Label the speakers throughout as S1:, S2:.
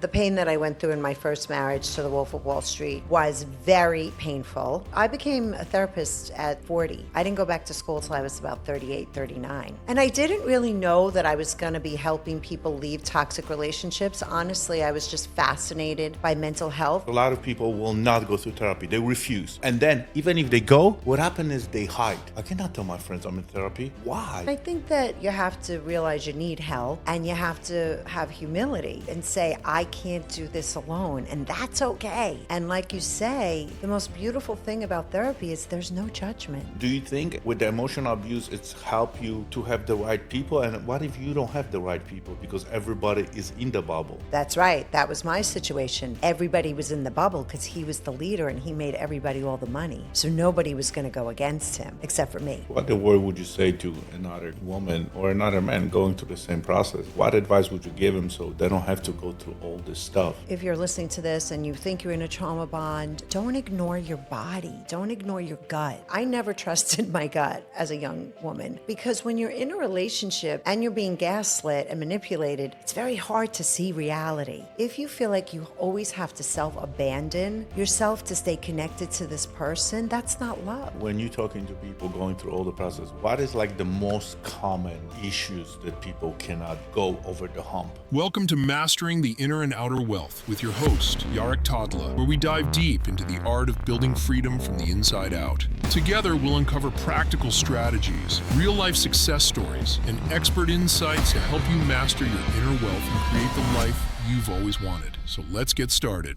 S1: The pain that I went through in my first marriage to the Wolf of Wall Street was very painful. I became a therapist at 40. I didn't go back to school till I was about 38, 39. And I didn't really know that I was going to be helping people leave toxic relationships. Honestly, I was just fascinated by mental health.
S2: A lot of people will not go through therapy. They refuse. And then, even if they go, what happens is they hide. I cannot tell my friends I'm in therapy. Why?
S1: I think that you have to realize you need help, and you have to have humility and say, I can't do this alone, and that's okay. And like you say, the most beautiful thing about therapy is there's no judgment.
S2: Do you think with the emotional abuse, it's helped you to have the right people? And what if you don't have the right people because everybody is in the bubble?
S1: That's right. That was my situation. Everybody was in the bubble because he was the leader and he made everybody all the money. So nobody was going to go against him except for me.
S2: What the word would you say to another woman or another man going through the same process? What advice would you give them so they don't have to go through all this stuff?
S1: If you're listening to this and you think you're in a trauma bond, don't ignore your body. Don't ignore your gut. I never trusted my gut as a young woman because when you're in a relationship and you're being gaslit and manipulated, it's very hard to see reality. If you feel like you always have to self-abandon yourself to stay connected to this person, that's not love.
S2: When you're talking to people going through all the process, what is like the most common issues that people cannot go over the hump?
S3: Welcome to Mastering the Inner and Outer Wealth with your host, Jarek Todla, where we dive deep into the art of building freedom from the inside out. Together, we'll uncover practical strategies, real-life success stories, and expert insights to help you master your inner wealth and create the life you've always wanted. So let's get started.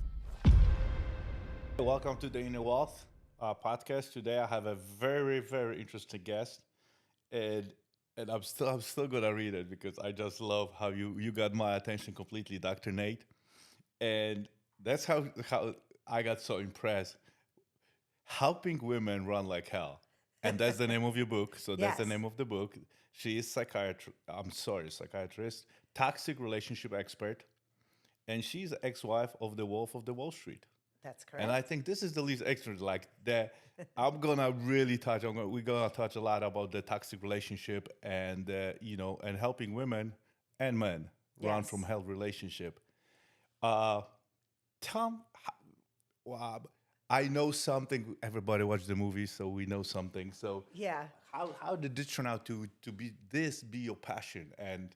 S2: Welcome to the Inner Wealth podcast. Today, I have a very, very interesting guest, and I'm still gonna read it because I just love how you got my attention completely, Dr. Nate, and that's how I got so impressed. Helping women run like hell, and that's the name of your book. So that's the
S1: Yes.
S2: name of the book. She is psychiatrist, toxic relationship expert, and she's the ex-wife of the Wolf of the Wall Street.
S1: That's correct.
S2: And I think this is the least extra, like that. I'm gonna really touch. We're gonna touch a lot about the toxic relationship and and helping women and men run
S1: Yes.
S2: from hell relationship. Uh, Tom, wow, I know something. Everybody watched the movie, so we know something. So
S1: Yeah.
S2: how did this turn out to be your passion and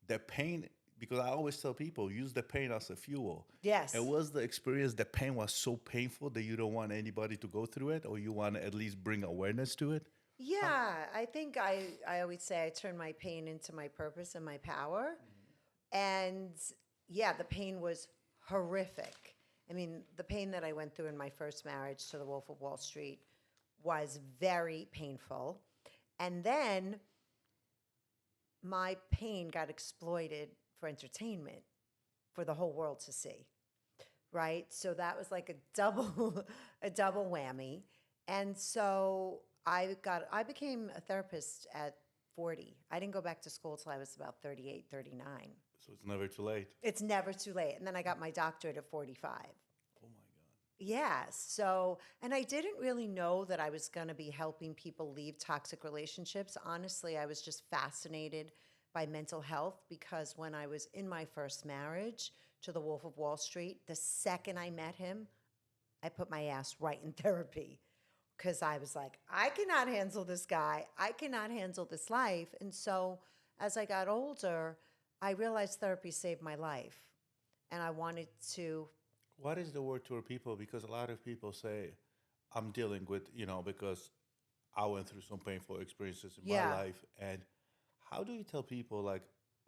S2: the pain? Because I always tell people use the pain as a fuel.
S1: Yes.
S2: It was the experience. The pain was so painful that you don't want anybody to go through it, or you want to at least bring awareness to it.
S1: Yeah, I think I always say I turn my pain into my purpose and my power. And yeah, the pain was horrific. I mean, the pain that I went through in my first marriage to the Wolf of Wall Street was very painful. And then my pain got exploited for entertainment for the whole world to see. Right? So that was like a double a double whammy. And so I became a therapist at 40. I didn't go back to school till I was about 38, 39.
S2: So it's never too late.
S1: It's never too late. And then I got my doctorate at 45.
S2: Oh my God.
S1: Yeah. So, and I didn't really know that I was going to be helping people leave toxic relationships. Honestly, I was just fascinated by mental health because when I was in my first marriage to the Wolf of Wall Street, the second I met him, I put my ass right in therapy because I was like, I cannot handle this guy. I cannot handle this life. And so as I got older, I realized therapy saved my life. And I wanted to.
S2: What is the word to our people? Because a lot of people say, I'm dealing with, because I went through some painful experiences in
S1: Yeah.
S2: my life. And how do you tell people, like,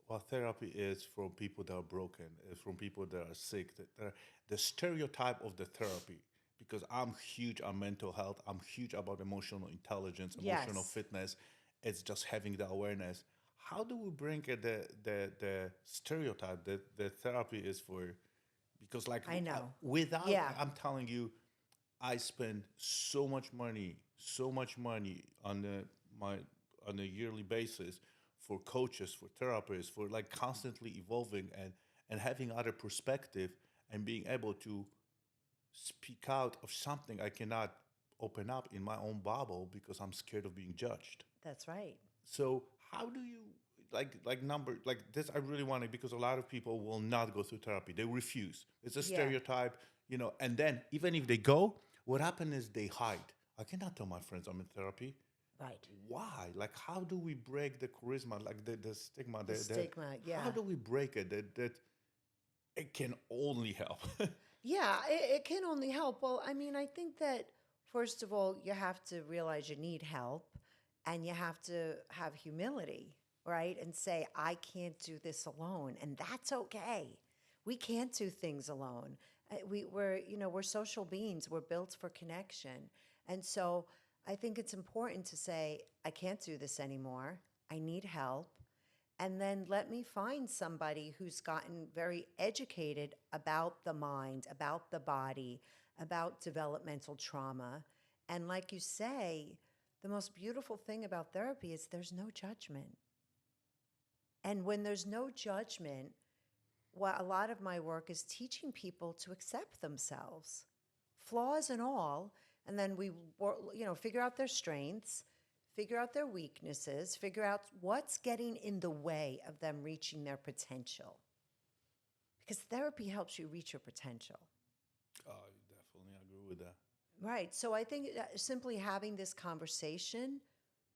S2: what therapy is from people that are broken, from people that are sick, the stereotype of the therapy? Because I'm huge on mental health. I'm huge about emotional intelligence, emotional
S1: Yes.
S2: fitness. It's just having the awareness. How do we bring the stereotype that the therapy is for? Because like
S1: I know.
S2: without,
S1: Yeah.
S2: I'm telling you, I spend so much money on on a yearly basis for coaches, for therapists, for like constantly evolving and having other perspective and being able to speak out of something I cannot open up in my own bubble because I'm scared of being judged.
S1: That's right.
S2: So how do you like this. I really want it because a lot of people will not go through therapy. They refuse. It's a
S1: Yeah.
S2: stereotype, And then even if they go, what happens is they hide. I cannot tell my friends I'm in therapy.
S1: Right.
S2: Why? Like, how do we break the charisma, like the stigma?
S1: The stigma, yeah.
S2: How do we break it? That it can only help.
S1: Yeah, it can only help. Well, I mean, I think that first of all, you have to realize you need help and you have to have humility, right? And say, I can't do this alone. And that's okay. We can't do things alone. We're social beings. We're built for connection. And so I think it's important to say, I can't do this anymore. I need help. And then let me find somebody who's gotten very educated about the mind, about the body, about developmental trauma. And like you say, the most beautiful thing about therapy is there's no judgment. And when there's no judgment, what a lot of my work is teaching people to accept themselves, flaws and all, and then we figure out their strengths, figure out their weaknesses, figure out what's getting in the way of them reaching their potential. Because therapy helps you reach your potential.
S2: Oh, I definitely agree with that.
S1: Right. So I think simply having this conversation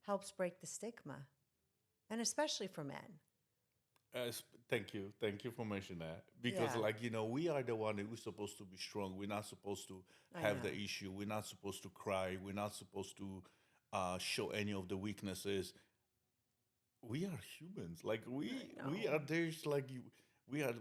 S1: helps break the stigma, and especially for men.
S2: Thank you for mentioning that because,
S1: Yeah.
S2: we are the one that we're supposed to be strong. We're not supposed to
S1: I
S2: have the
S1: know.
S2: issue. We're not supposed to cry. We're not supposed to show any of the weaknesses. We are humans. Like
S1: I
S2: we
S1: know.
S2: are there's like you. We have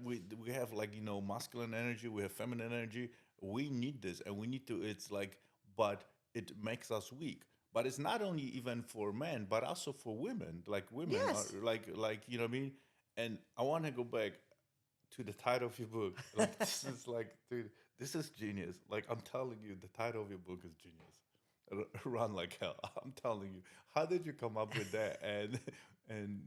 S2: masculine energy. We have feminine energy. We need this, and we need to. It's like, but it makes us weak. But it's not only even for men, but also for women. Like women are
S1: Yes.
S2: like you know what I mean. And I want to go back to the title of your book. Like this is like, dude, this is genius. Like I'm telling you, the title of your book is genius. Run like hell. I'm telling you. How did you come up with that? And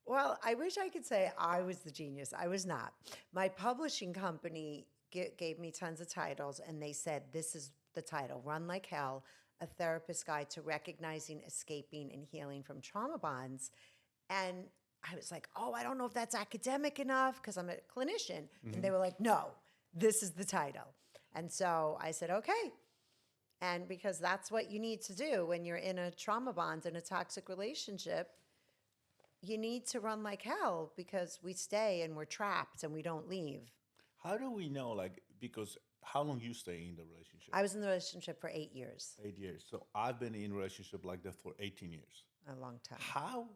S1: Well, I wish I could say I was the genius. I was not. My publishing company gave me tons of titles, and they said, this is the title, Run Like Hell, A Therapist's Guide to Recognizing, Escaping, and Healing from Trauma Bonds. And I was like, oh, I don't know if that's academic enough because I'm a clinician. And they were like, no, this is the title. And so I said, okay. And because that's what you need to do when you're in a trauma bond, in a toxic relationship, you need to run like hell because we stay and we're trapped and we don't leave.
S2: how do we know? Like because how long you stay in the relationship?
S1: I was in the relationship for 8 years,
S2: 8 years. So I've been in a relationship like that for 18 years.
S1: a long time.
S2: How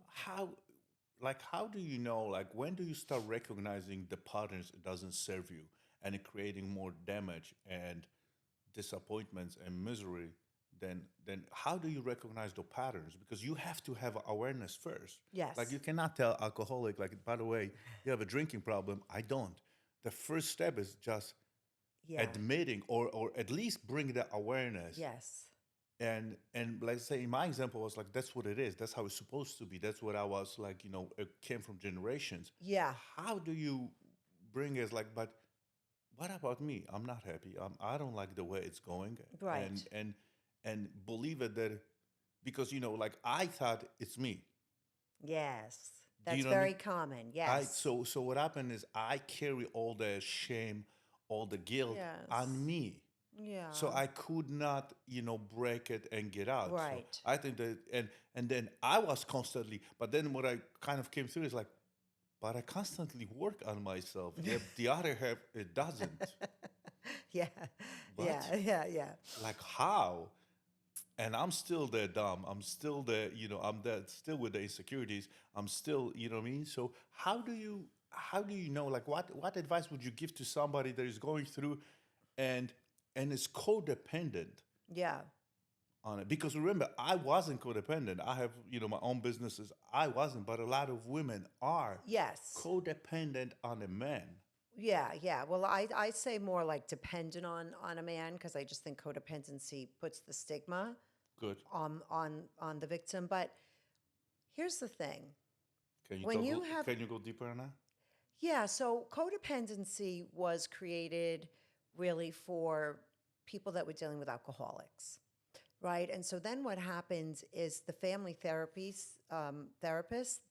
S2: do you know, like when do you start recognizing the patterns it doesn't serve you and it creating more damage and disappointments and misery? Then how do you recognize the patterns? Because you have to have awareness first.
S1: Yes.
S2: Like you cannot tell alcoholic, like, by the way, you have a drinking problem. I don't. The first step is just
S1: Yeah.
S2: admitting or at least bring the awareness.
S1: Yes.
S2: And let's say in my example was like that's what it is. That's how it's supposed to be. That's what I was like. It came from generations.
S1: Yeah.
S2: How do you bring it? Like, but what about me? I'm not happy. I don't like the way it's going.
S1: Right.
S2: And believe it that because like I thought it's me.
S1: Yes.
S2: Do you
S1: That's
S2: know what I
S1: very
S2: mean?
S1: common.
S2: I
S1: Yes.
S2: so what happened is I carry all the shame, all the guilt
S1: Yes.
S2: on me.
S1: Yeah.
S2: So I could not, break it and get out. So
S1: Right.
S2: I think that, and then I was constantly, but then what I kind of came through is like, but I constantly work on myself. The other half, it doesn't.
S1: Yeah.
S2: What?
S1: Yeah.
S2: Like how? And I'm still there dumb. I'm still there, I'm there still with the insecurities. I'm still, you know what I mean? So how do you know, like what advice would you give to somebody that is going through and is codependent
S1: Yeah.
S2: on it? Because remember, I wasn't codependent. I have, my own businesses. I wasn't, but a lot of women are
S1: Yes.
S2: codependent on a man.
S1: Yeah. Well, I say more like dependent on a man because I just think codependency puts the stigma
S2: Good.
S1: on the victim. But here's the thing.
S2: Can you
S1: When
S2: go,
S1: you have
S2: can you go deeper on that?
S1: Yeah, so codependency was created really for people that were dealing with alcoholics, right? And so then what happens is the family therapists,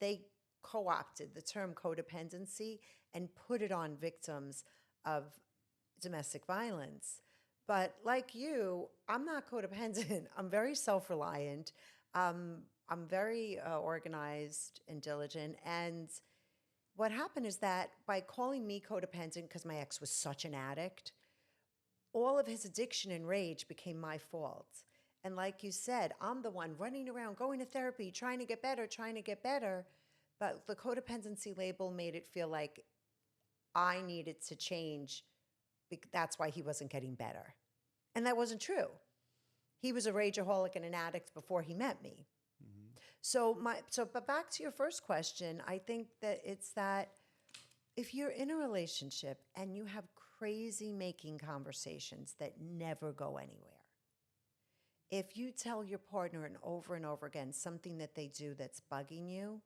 S1: they co-opted the term codependency and put it on victims of domestic violence. But like you, I'm not codependent. I'm very self-reliant. I'm very organized and diligent. And what happened is that by calling me codependent, because my ex was such an addict, all of his addiction and rage became my fault. And like you said, I'm the one running around, going to therapy, trying to get better, trying to get better. But the codependency label made it feel like I needed to change. That's why he wasn't getting better. And that wasn't true. He was a rageaholic and an addict before he met me. But back to your first question, I think that it's that if you're in a relationship and you have crazy making conversations that never go anywhere, if you tell your partner and over again something that they do that's bugging you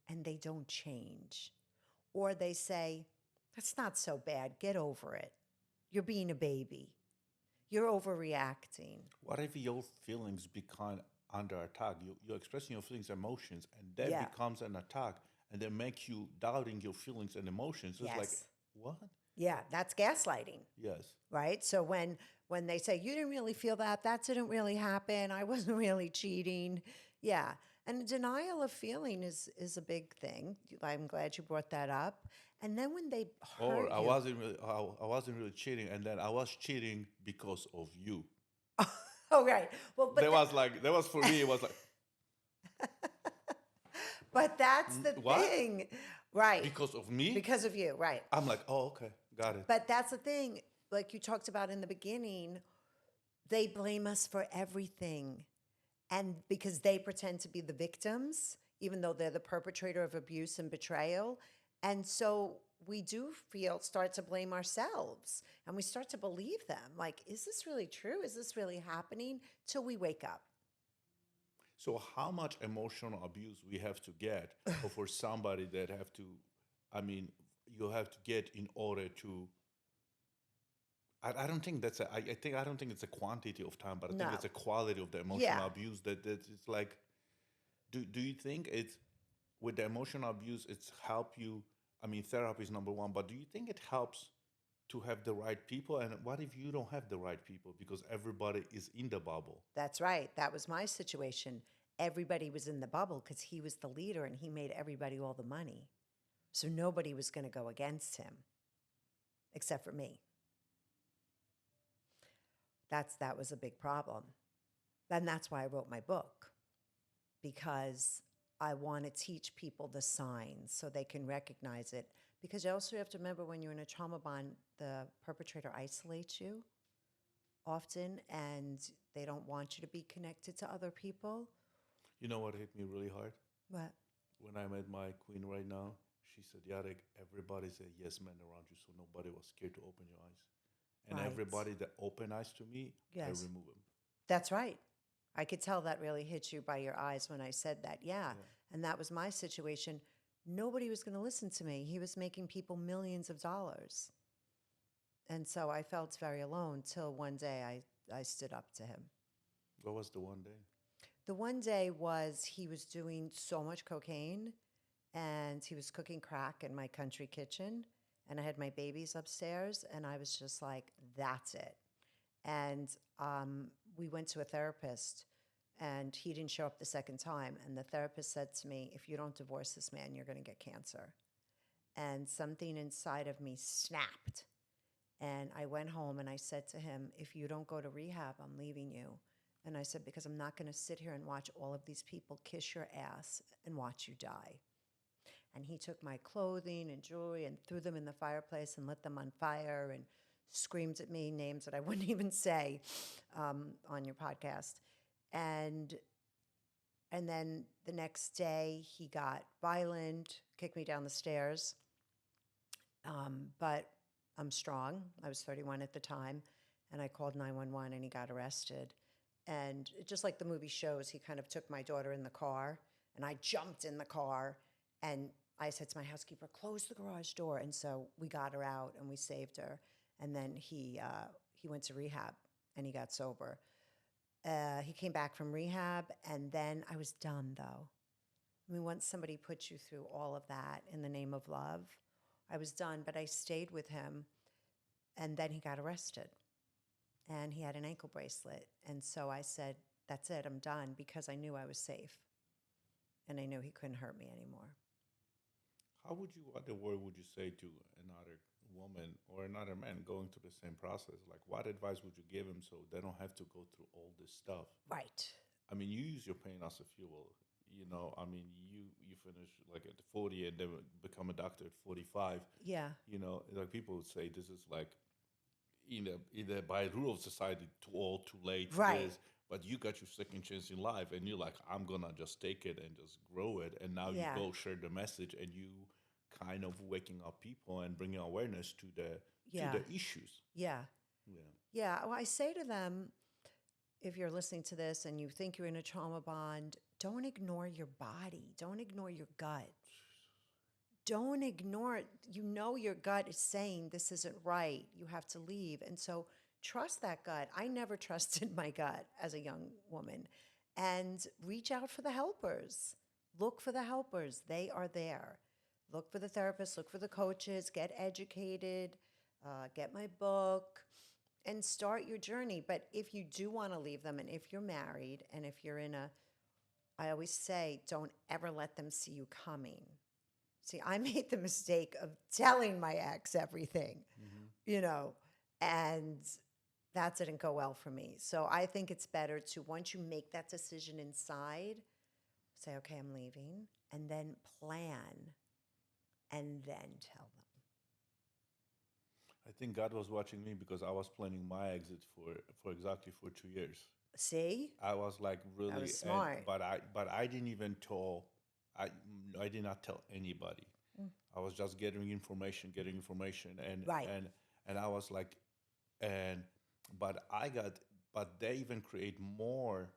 S1: and they don't change, or they say, that's not so bad, get over it, you're being a baby, you're overreacting.
S2: What if your feelings become under attack? You're expressing your feelings, emotions, and that becomes an attack, and that makes you doubting your feelings and emotions. It's like, what?
S1: Yeah, that's gaslighting.
S2: Yes.
S1: Right? So when they say, you didn't really feel that didn't really happen, I wasn't really cheating. Yeah. And denial of feeling is a big thing. I'm glad you brought that up. And then when they hurt
S2: I
S1: you,
S2: wasn't really cheating, and then I was cheating because of you.
S1: oh, right. Well, but
S2: That was for me, it was like,
S1: but that's the
S2: what?
S1: thing. Right.
S2: Because of me?
S1: Because of you, right.
S2: I'm like, oh, okay, got it.
S1: But that's the thing, like you talked about in the beginning, they blame us for everything. And because they pretend to be the victims, even though they're the perpetrator of abuse and betrayal. And so we do start to blame ourselves, and we start to believe them. Like, is this really true? Is this really happening? Till we wake up.
S2: So how much emotional abuse we have to get for somebody that you have to get in order to, I don't think that's I don't think it's a quantity of time, but I think it's a quality of the emotional abuse that it's like, do you think it's, with the emotional abuse, it's help you, therapy is number one, but do you think it helps to have the right people? And what if you don't have the right people because everybody is in the bubble?
S1: That's right. That was my situation. Everybody was in the bubble because he was the leader and he made everybody all the money. So nobody was going to go against him except for me. That was a big problem. And that's why I wrote my book, because I want to teach people the signs so they can recognize it. Because you also have to remember, when you're in a trauma bond, the perpetrator isolates you often, and they don't want you to be connected to other people.
S2: You know what hit me really hard?
S1: What?
S2: When I met my queen right now, she said, Jarek, everybody's a yes man around you, so nobody was scared to open your eyes. And everybody that open eyes to me, I remove them.
S1: That's right. I could tell that really hit you by your eyes when I said that. Yeah. And that was my situation. Nobody was going to listen to me. He was making people millions of dollars. And so I felt very alone till one day I stood up to him.
S2: What was the one day?
S1: The one day was, he was doing so much cocaine and he was cooking crack in my country kitchen. And I had my babies upstairs, and I was just like, that's it. And we went to a therapist, and he didn't show up the second time. And the therapist said to me, if you don't divorce this man, you're going to get cancer. And something inside of me snapped. And I went home and I said to him, if you don't go to rehab, I'm leaving you. And I said, because I'm not going to sit here and watch all of these people kiss your ass and watch you die. And he took my clothing and jewelry and threw them in the fireplace and lit them on fire and screamed at me names that I wouldn't even say on your podcast. And then the next day he got violent, kicked me down the stairs. But I'm strong. I was 31 at the time. And I called 911 and he got arrested. And just like the movie shows, he kind of took my daughter in the car and I jumped in the car and I said to my housekeeper, close the garage door. And so we got her out and we saved her. And then he went to rehab and he got sober. He came back from rehab, and then I was done, though. I mean, once somebody puts you through all of that in the name of love, I was done, but I stayed with him, and then he got arrested, and he had an ankle bracelet. And so I said, that's it, I'm done, because I knew I was safe, and I knew he couldn't hurt me anymore.
S2: What other word would you say to another woman or another man going through the same process? Like, what advice would you give them so they don't have to go through all this stuff?
S1: Right.
S2: I mean, you use your pain as a fuel. I mean, you finish like at 40 and then become a doctor at 45.
S1: Yeah.
S2: Like people would say this is like either by rule of society too old, too late,
S1: Right.
S2: this, but you got your second chance in life and you're like, I'm gonna just take it and just grow it. And now
S1: Yeah.
S2: you go share the message and you kind of waking up people and bringing awareness to the issues.
S1: Yeah.
S2: Yeah.
S1: Yeah. Well, I say to them, if you're listening to this and you think you're in a trauma bond, don't ignore your body. Don't ignore your gut. Don't ignore it. Your gut is saying this isn't right. You have to leave. And so trust that gut. I never trusted my gut as a young woman. And reach out for the helpers. Look for the helpers. They are there. Look for the therapists, look for the coaches, get educated, get my book, and start your journey. But if you do want to leave them, and if you're married, and if you're I always say, don't ever let them see you coming. See, I made the mistake of telling my ex everything, and that didn't go well for me. So I think it's better to, once you make that decision inside, say, okay, I'm leaving, and then plan, and then tell them.
S2: I think God was watching me because I was planning my exit for exactly for 2 years.
S1: See?
S2: I was like really,
S1: That was smart.
S2: but I didn't even tell. I did not tell anybody. I was just getting information, and
S1: Right.
S2: and I was like, but they even create more,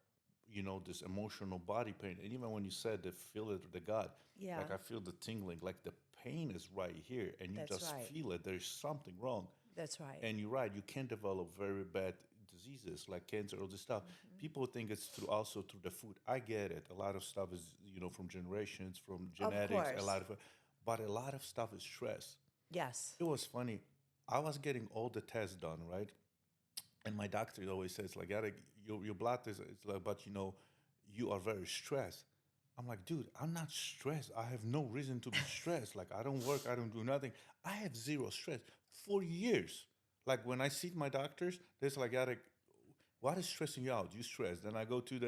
S2: this emotional body pain. And even when you said they feel it, the gut,
S1: Yeah.
S2: like I feel the tingling, like the pain is right here, and you
S1: That's
S2: just
S1: right.
S2: feel it. There's something wrong.
S1: That's right.
S2: And you're right, you can develop very bad diseases like cancer, all this stuff. People think it's also through the food. I get it. A lot of stuff is, from generations, from genetics,
S1: course.
S2: but a lot of stuff is stress.
S1: Yes.
S2: It was funny. I was getting all the tests done, right? And my doctor always says, like, Eric, your blood is, it's like, but you are very stressed. I'm like, dude, I'm not stressed. I have no reason to be stressed. Like, I don't work, I don't do nothing. I have zero stress for years. Like, when I see my doctors, they're like, Eric, what is stressing you out? You stressed. Then I go to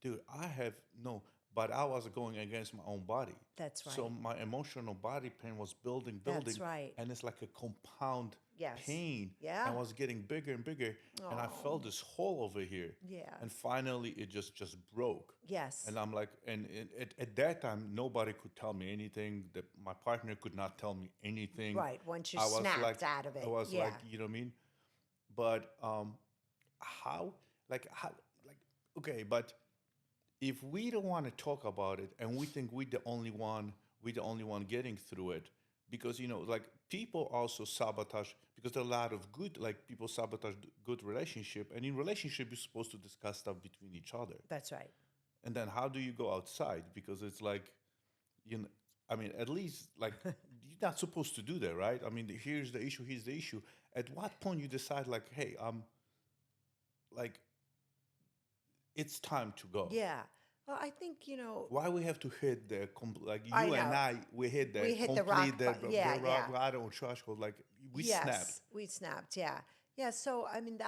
S2: dude, I have no, but I was going against my own body.
S1: That's right.
S2: So my emotional body pain was building.
S1: That's right.
S2: And it's like a compound
S1: Yes.
S2: pain.
S1: Yeah.
S2: And was getting bigger and bigger. And I felt this hole over here.
S1: Yeah.
S2: And finally, it just broke.
S1: Yes.
S2: And I'm like, and at that time, nobody could tell me anything. That my partner could not tell me anything.
S1: Right. Once you
S2: I was
S1: snapped
S2: like,
S1: out of it.
S2: I was
S1: Yeah.
S2: like, you know what I mean? But how, okay, but if we don't want to talk about it and we think we're the only one getting through it, because like people also sabotage, because there are a lot of good, like people sabotage good relationship, and in relationship you're supposed to discuss stuff between each other.
S1: That's right.
S2: And then how do you go outside? Because it's like, I mean, at least like you're not supposed to do that, right? I mean, here's the issue. At what point you decide like, hey, like it's time to go?
S1: Yeah. Well, I think,
S2: Why we have to hit the like you
S1: I
S2: and
S1: know.
S2: we hit the
S1: We hit the
S2: complete
S1: rock bo- yeah,
S2: the rock
S1: yeah.
S2: bottom or trash hole, like we
S1: yes,
S2: snapped.
S1: we snapped. Yeah. Yeah. So, I mean,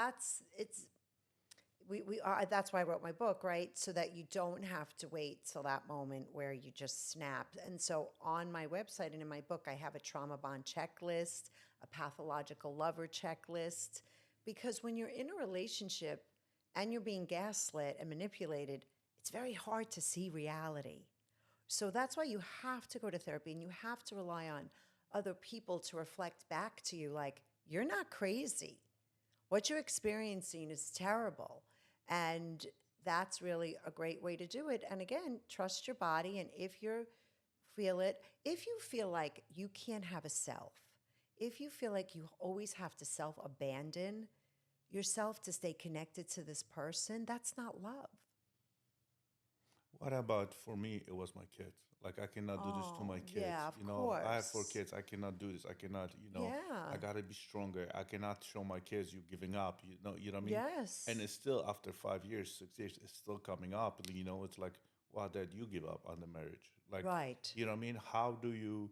S1: we are, that's why I wrote my book, right? So that you don't have to wait till that moment where you just snapped. And so on my website and in my book, I have a trauma bond checklist, a pathological lover checklist, because when you're in a relationship and you're being gaslit and manipulated, it's very hard to see reality. So that's why you have to go to therapy and you have to rely on other people to reflect back to you like, you're not crazy. What you're experiencing is terrible. And that's really a great way to do it. And again, trust your body. And if you feel like you can't have a self, if you feel like you always have to self-abandon yourself to stay connected to this person, that's not love.
S2: What about for me? It was my kids. Like I cannot do this to
S1: Oh,
S2: my kids.
S1: yeah, of
S2: I have four
S1: course.
S2: kids. I cannot do this. I cannot. I
S1: Yeah.
S2: gotta be stronger. I cannot show my kids you giving up. You know what I mean. And
S1: Yes.
S2: it's still after 5 years, 6 years, it's still coming up. It's like, wow, Dad, you give up on the marriage. Like,
S1: Right.
S2: you know what I mean? How do you?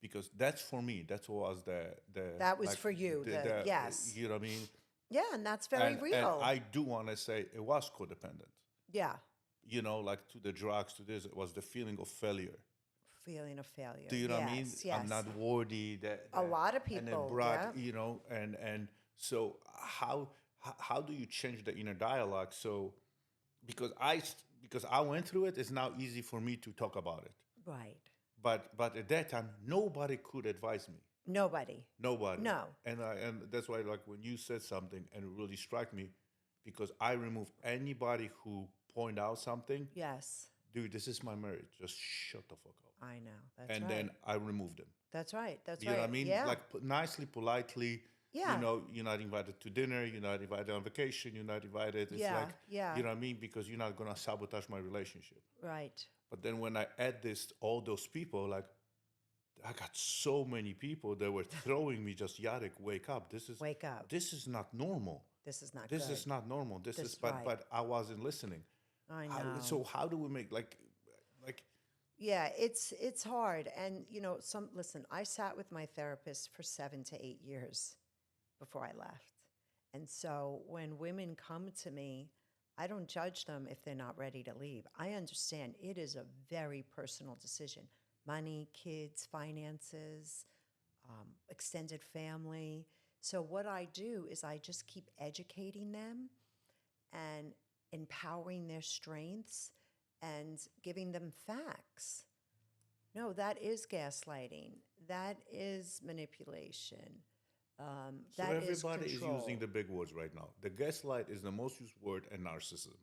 S2: Because that's for me. That was the
S1: That was
S2: like
S1: for you. The yes.
S2: you know what I mean.
S1: Yeah, and that's very
S2: And
S1: real.
S2: I do want to say it was codependent.
S1: Yeah.
S2: Like to the drugs, to this, it was the feeling of failure.
S1: Feeling of failure.
S2: Do you know what I mean?
S1: Yes,
S2: I'm
S1: yes.
S2: not worthy.
S1: A lot of
S2: And it
S1: people,
S2: brought,
S1: yeah.
S2: and so how do you change the inner dialogue? So because I went through it, it's now easy for me to talk about it.
S1: Right.
S2: But at that time, nobody could advise me.
S1: Nobody.
S2: Nobody.
S1: No.
S2: And that's why, like, when you said something, and it really struck me, because I removed anybody who point out something.
S1: Yes.
S2: Dude, this is my marriage. Just shut the fuck up.
S1: I know. That's
S2: And
S1: right.
S2: then I removed them.
S1: That's right. That's
S2: You
S1: right.
S2: know what I mean?
S1: Yeah.
S2: Like nicely, politely.
S1: Yeah.
S2: You're not invited to dinner. You're not invited on vacation. You're not invited. It's
S1: Yeah,
S2: like,
S1: yeah.
S2: you know what I mean? Because you're not gonna sabotage my relationship.
S1: Right.
S2: But then when I add this, all those people, like, I got so many people that were throwing me just, Yarek, wake up.
S1: Wake up.
S2: This is not normal.
S1: This is not
S2: This
S1: good.
S2: is not normal. This
S1: This
S2: is, but
S1: right.
S2: but I wasn't listening.
S1: I know.
S2: So how do we make like
S1: Yeah, it's hard. And listen, I sat with my therapist for 7 to 8 years before I left. And so when women come to me, I don't judge them if they're not ready to leave. I understand it is a very personal decision. Money, kids, finances, extended family. So what I do is I just keep educating them and empowering their strengths and giving them facts. No, that is gaslighting. That is manipulation.
S2: so
S1: That is
S2: everybody is
S1: control.
S2: using the big words right now. The gaslight is the most used word, and narcissism.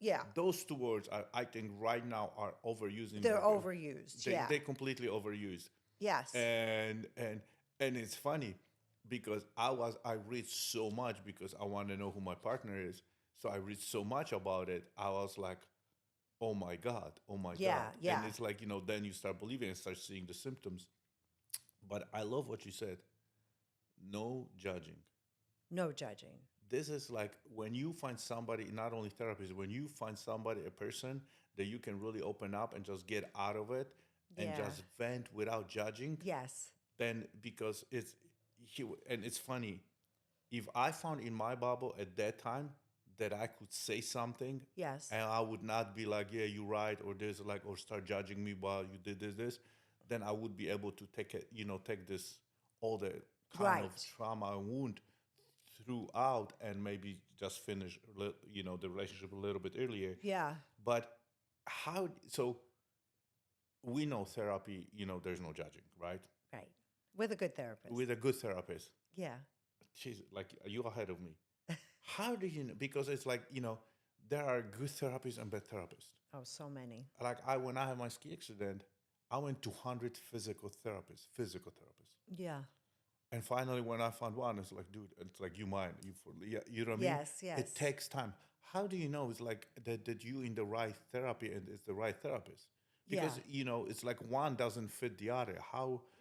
S1: Yeah,
S2: Those two words I think right now are overusing.
S1: they're overused. Yeah.
S2: They completely overused.
S1: Yes.
S2: And it's funny because I read so much because I want to know who my partner is. So I read so much about it. I was like, oh my God, oh my
S1: Yeah,
S2: God.
S1: yeah.
S2: And it's like, then you start believing and start seeing the symptoms. But I love what you said. No judging.
S1: No judging.
S2: This is like when you find somebody, not only therapist, when you find somebody, a person that you can really open up and just get out of it and
S1: Yeah.
S2: just vent without judging,
S1: Yes.
S2: then because and it's funny, if I found in my bubble at that time that I could say something,
S1: Yes.
S2: and I would not be like, yeah, you're right, or this, like, or start judging me while you did this, then I would be able to take it, take this, all the kind of
S1: Right.
S2: trauma and wound throughout and maybe just finish, the relationship a little bit earlier.
S1: Yeah.
S2: But so we know therapy, there's no judging, right?
S1: Right. With a good therapist.
S2: With a good therapist.
S1: Yeah.
S2: She's like, you're ahead of me. How do you know? Because it's like, there are good therapists and bad therapists.
S1: Oh, so many.
S2: Like when I had my ski accident, I went to 100 physical therapists.
S1: Yeah.
S2: And finally, when I found one, it's like, dude, it's like, you mine. You know what I mean?
S1: Yes, yes.
S2: It takes time. How do you know it's like that you in the right therapy and it's the right therapist? Because, it's like one doesn't fit the other.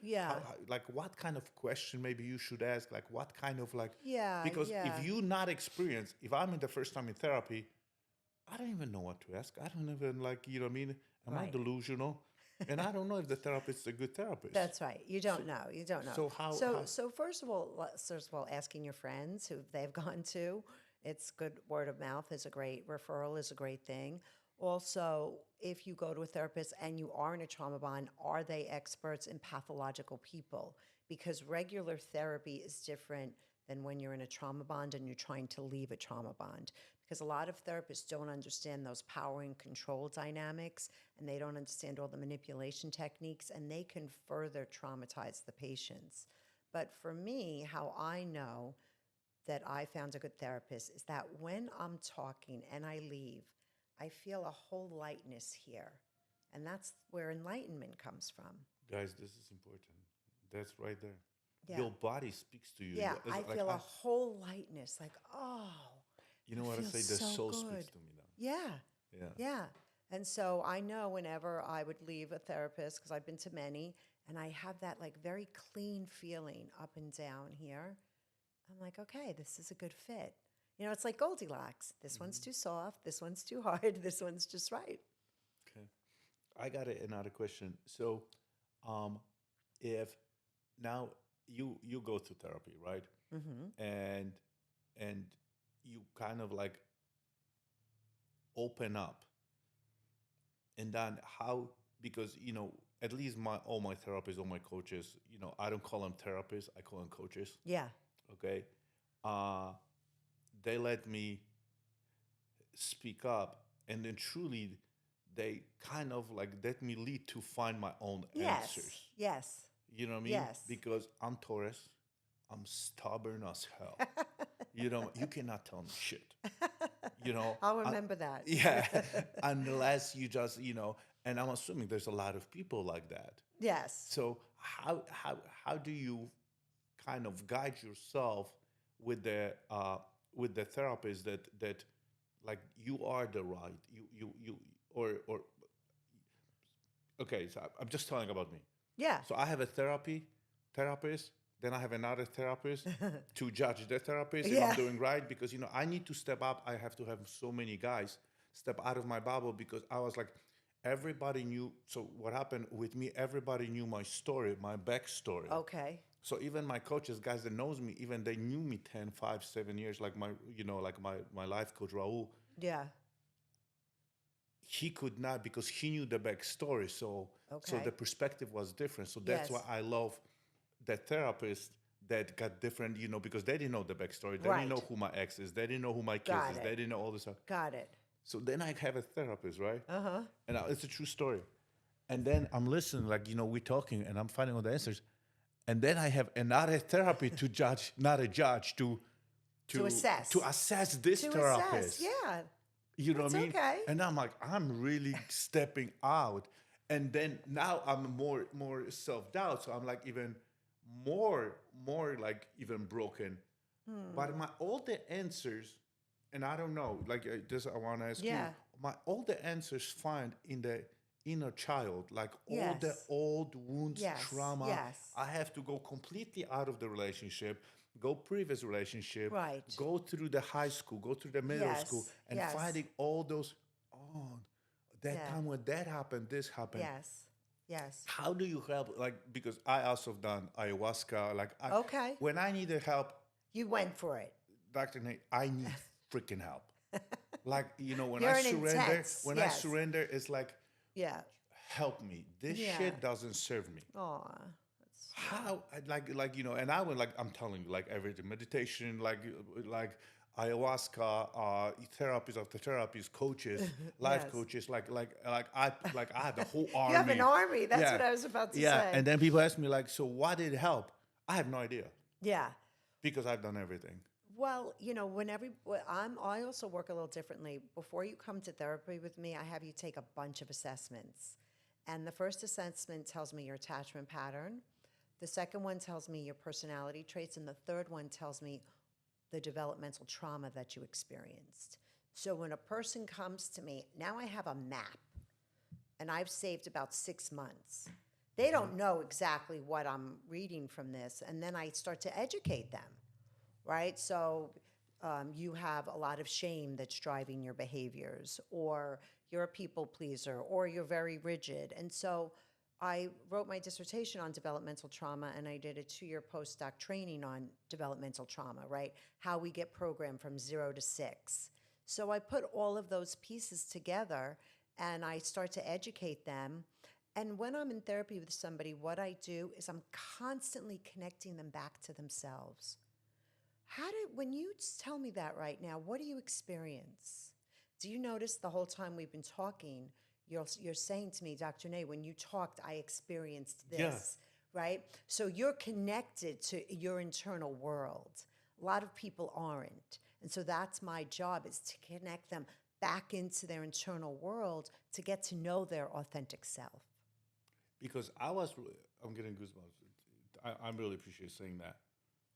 S1: Yeah.
S2: Like what kind of question maybe you should ask? Like what kind of like,
S1: Yeah,
S2: because
S1: yeah.
S2: if you not experienced, if I'm in the first time in therapy, I don't even know what to ask. I don't even like, you know what I mean? Am I
S1: Right.
S2: delusional? And I don't know if the therapist is a good therapist.
S1: That's right. You don't know. You don't know.
S2: So how-
S1: So first of all, asking your friends who they've gone to, it's good. Word of mouth is a great referral. Is a great thing. Also, if you go to a therapist and you are in a trauma bond, are they experts in pathological people? Because regular therapy is different than when you're in a trauma bond and you're trying to leave a trauma bond. Because a lot of therapists don't understand those power and control dynamics, and they don't understand all the manipulation techniques, and they can further traumatize the patients. But for me, how I know that I found a good therapist is that when I'm talking and I leave, I feel a whole lightness here. And that's where enlightenment comes from.
S2: Guys, this is important. That's right there.
S1: Yeah.
S2: Your body speaks to you.
S1: Yeah,
S2: It's
S1: I
S2: like
S1: feel a whole lightness, like, oh,
S2: you know what I say?
S1: feels
S2: The
S1: so
S2: soul
S1: good.
S2: speaks to me now.
S1: Yeah,
S2: Yeah.
S1: yeah. And so I know whenever I would leave a therapist, because I've been to many, and I have that like very clean feeling up and down here, I'm like, okay, this is a good fit. You know, it's like Goldilocks. This one's too soft. This one's too hard. This one's just right.
S2: Okay. I got another question. So, if now you go to therapy, right? And and you kind of like open up, and then how, because at least all my therapists, all my coaches, I don't call them therapists, I call them coaches.
S1: Yeah.
S2: Okay. They let me speak up, and then truly they kind of like let me lead to find my own
S1: Yes.
S2: answers.
S1: Yes.
S2: You know what I mean?
S1: Yes.
S2: Because I'm Taurus, I'm stubborn as hell. You cannot tell me shit.
S1: I'll remember that.
S2: Yeah, unless you just, and I'm assuming there's a lot of people like that.
S1: Yes.
S2: So how do you kind of guide yourself with the therapist that like you are the right you or okay, so I'm just telling about me.
S1: Yeah.
S2: So I have a therapist, then I have another therapist to judge the therapist if
S1: Yeah.
S2: I'm doing right, because I need to step up. I have to have so many guys step out of my bubble, because I was like, everybody knew. So what happened with me, everybody knew my story, my backstory.
S1: Okay.
S2: So even my coaches, guys that knows me, even they knew me 10, 5, 7 years, like my life coach Raul,
S1: Yeah.
S2: he could not, because he knew the backstory. So
S1: Okay.
S2: the perspective was different. So that's
S1: Yes.
S2: why I love the therapist that got different, because they didn't know the backstory. They
S1: Right.
S2: didn't know who my ex is. They didn't know who my kids
S1: Got
S2: is.
S1: it.
S2: They didn't know all this stuff.
S1: Got it.
S2: So then I have a therapist, right?
S1: Uh-huh.
S2: And it's a true story. And then I'm listening, like, we're talking and I'm finding all the answers. And then I have another therapy to judge, not a judge, to
S1: assess.
S2: To assess this
S1: To
S2: therapist.
S1: assess. Yeah.
S2: You know
S1: That's
S2: what I mean?
S1: okay.
S2: And I'm like, I'm really stepping out. And then now I'm more self-doubt. So I'm like even more like even broken. But all the answers, and I don't know, like this I want to ask
S1: Yeah.
S2: you, all the answers find in the inner child, like all the
S1: Yes.
S2: old wounds,
S1: Yes.
S2: trauma.
S1: Yes.
S2: I have to go completely out of the relationship, go previous relationship,
S1: Right.
S2: go through the high school, go through the middle
S1: Yes.
S2: school, and
S1: Yes.
S2: finding all those, that
S1: Yeah.
S2: time when that happened, this happened.
S1: Yes. Yes.
S2: How do you help? Like, because I also have done ayahuasca. Like,
S1: Okay.
S2: when I needed help,
S1: You went for it.
S2: Dr. Nate, I need freaking help. Like, when
S1: You're
S2: I
S1: an
S2: surrender,
S1: intense,
S2: I
S1: yes.
S2: surrender, it's like,
S1: Yeah.
S2: help me. This
S1: Yeah.
S2: shit doesn't serve me.
S1: Aw.
S2: How, and I went, like, I'm telling you, like, everything, meditation, like ayahuasca, therapies after therapies, coaches, life
S1: Yes.
S2: coaches, like I had the whole army.
S1: You have an army. That's
S2: Yeah.
S1: what I was about to
S2: Yeah,
S1: say.
S2: and then people ask me, like, so what did help? I have no idea,
S1: Yeah.
S2: because I've done everything.
S1: Well, I also work a little differently. Before you come to therapy with me, I have you take a bunch of assessments. And the first assessment tells me your attachment pattern. The second one tells me your personality traits. And the third one tells me the developmental trauma that you experienced. So when a person comes to me, now I have a map. And I've saved about 6 months. They don't know exactly what I'm reading from this. And then I start to educate them. Right? So you have a lot of shame that's driving your behaviors, or you're a people pleaser, or you're very rigid. And so I wrote my dissertation on developmental trauma, and I did a 2-year postdoc training on developmental trauma, right? How we get programmed from 0 to 6. So I put all of those pieces together, and I start to educate them. And when I'm in therapy with somebody, what I do is I'm constantly connecting them back to themselves. When you tell me that right now, what do you experience? Do you notice the whole time we've been talking, you're saying to me, Dr. Nay, when you talked, I experienced this, right? So you're connected to your internal world. A lot of people aren't. And so that's my job, is to connect them back into their internal world to get to know their authentic self.
S2: Because I'm getting goosebumps. I really appreciate saying that.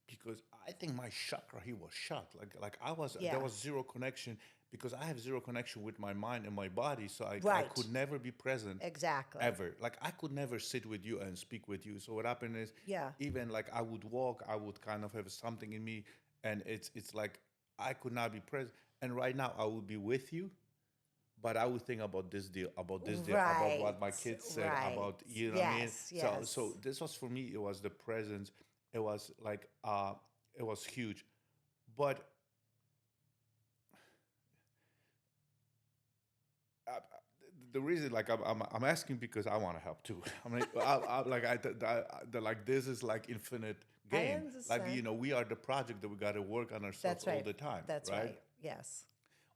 S2: because I think my chakra he was shut. Like I was
S1: Yeah.
S2: there was zero connection because I have zero connection with my mind and my body, so I
S1: Right.
S2: could never be present
S1: Exactly.
S2: ever. Like I could never sit with you and speak with you. So what happened is
S1: Yeah.
S2: even like I would walk, I would kind of have something in me, and it's like I could not be present. And right now I would be with you, but I would think about this deal, about what my
S1: Right.
S2: kids said,
S1: Right.
S2: about you know what I mean.
S1: Yes.
S2: So
S1: Yes.
S2: this was for me. It was the presence. It was like it was huge, but uh, the reason like I'm asking because I want to help too. I mean, like this is like infinite
S1: I
S2: game. Like
S1: understand.
S2: we are the project that we got to work on ourselves
S1: That's
S2: all
S1: right.
S2: the time,
S1: That's
S2: right?
S1: right. Yes.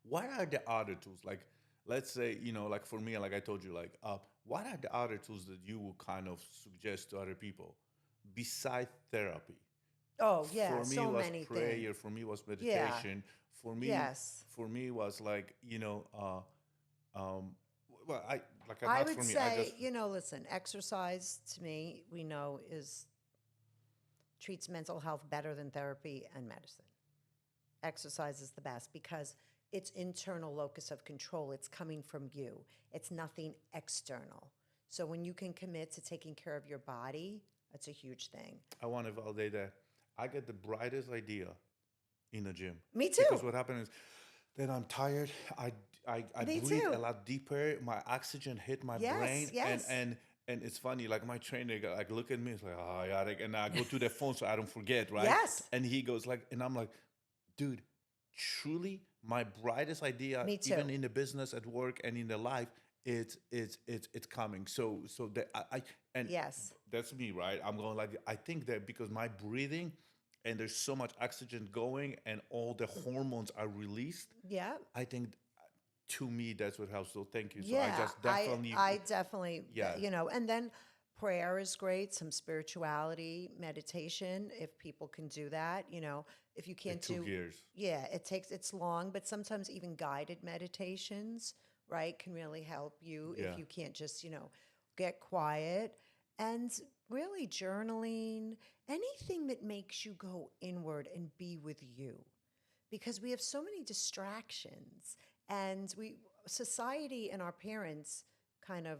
S2: What are the other tools? Like, let's say, like for me, like I told you, like, what are the other tools that you would kind of suggest to other people besides therapy?
S1: Oh, yeah.
S2: For me, it
S1: So
S2: was
S1: many
S2: prayer.
S1: things.
S2: For me, it was
S1: Yeah.
S2: meditation.
S1: Yes.
S2: For me, it was like, um, well,
S1: I
S2: not for
S1: would
S2: me. I just
S1: say, listen, exercise to me, we know is treats mental health better than therapy and medicine. Exercise is the best because it's internal locus of control. It's coming from you. It's nothing external. So when you can commit to taking care of your body, that's a huge thing.
S2: I want to validate that. I get the brightest idea in the gym.
S1: Me too.
S2: Because what happened is, then I'm tired. I
S1: Me
S2: breathe
S1: too.
S2: a lot deeper. My oxygen hit my
S1: Yes,
S2: brain,
S1: yes.
S2: and it's funny. Like my trainer, like look at me. It's like, oh, Jarek, and I go to the phone so I don't forget, right?
S1: Yes.
S2: And he goes like, and I'm like, dude, truly, my brightest idea,
S1: Me too.
S2: even in the business, at work, and in the life, it's coming. So that I and
S1: Yes.
S2: that's me, right? I'm going like I think that because my breathing and there's so much oxygen going and all the hormones are released.
S1: Yeah.
S2: I think to me that's what helps. So thank you. So
S1: Yeah,
S2: I just definitely
S1: I definitely,
S2: Yeah.
S1: and then prayer is great, some spirituality, meditation, if people can do that, if you can't
S2: took
S1: do,
S2: years.
S1: yeah, it's long, but sometimes even guided meditations, right, can really help you
S2: Yeah.
S1: if you can't just, get quiet and really journaling, anything that makes you go inward and be with you because we have so many distractions and society and our parents kind of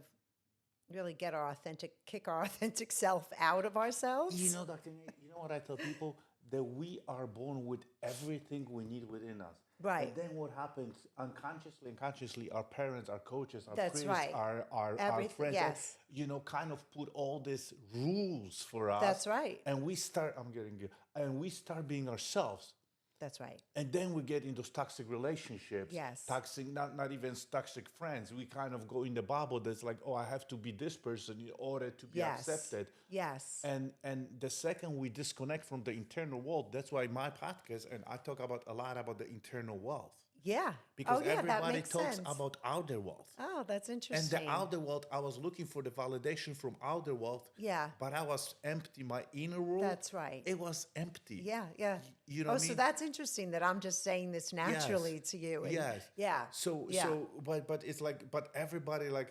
S1: really kick our authentic self out of ourselves.
S2: Dr. Nate, you know what I tell people? That we are born with everything we need within us.
S1: Right.
S2: But then what happens unconsciously and consciously, our parents, our coaches, our
S1: That's
S2: priests,
S1: right.
S2: our
S1: Everything-
S2: friends,
S1: yes.
S2: kind of put all these rules for us.
S1: That's right.
S2: And we start, I'm getting you, and we start being ourselves.
S1: That's right.
S2: And then we get in those toxic relationships.
S1: Yes.
S2: Toxic, not even toxic friends. We kind of go in the bubble that's like, oh, I have to be this person in order to be
S1: Yes.
S2: accepted.
S1: Yes.
S2: And the second we disconnect from the internal world, that's why my podcast and I talk about a lot about the internal wealth.
S1: Yeah.
S2: Because
S1: that
S2: everybody
S1: makes
S2: talks
S1: sense.
S2: about outer wealth.
S1: Oh, that's
S2: And
S1: interesting.
S2: the outer world, I was looking for the validation from outer wealth.
S1: Yeah.
S2: But I was empty. My inner world.
S1: That's right.
S2: It was empty.
S1: Yeah, yeah.
S2: You know what I
S1: so
S2: mean?
S1: that's interesting that I'm just saying this naturally to you. And
S2: Yes.
S1: Yeah.
S2: So
S1: yeah.
S2: but it's like everybody like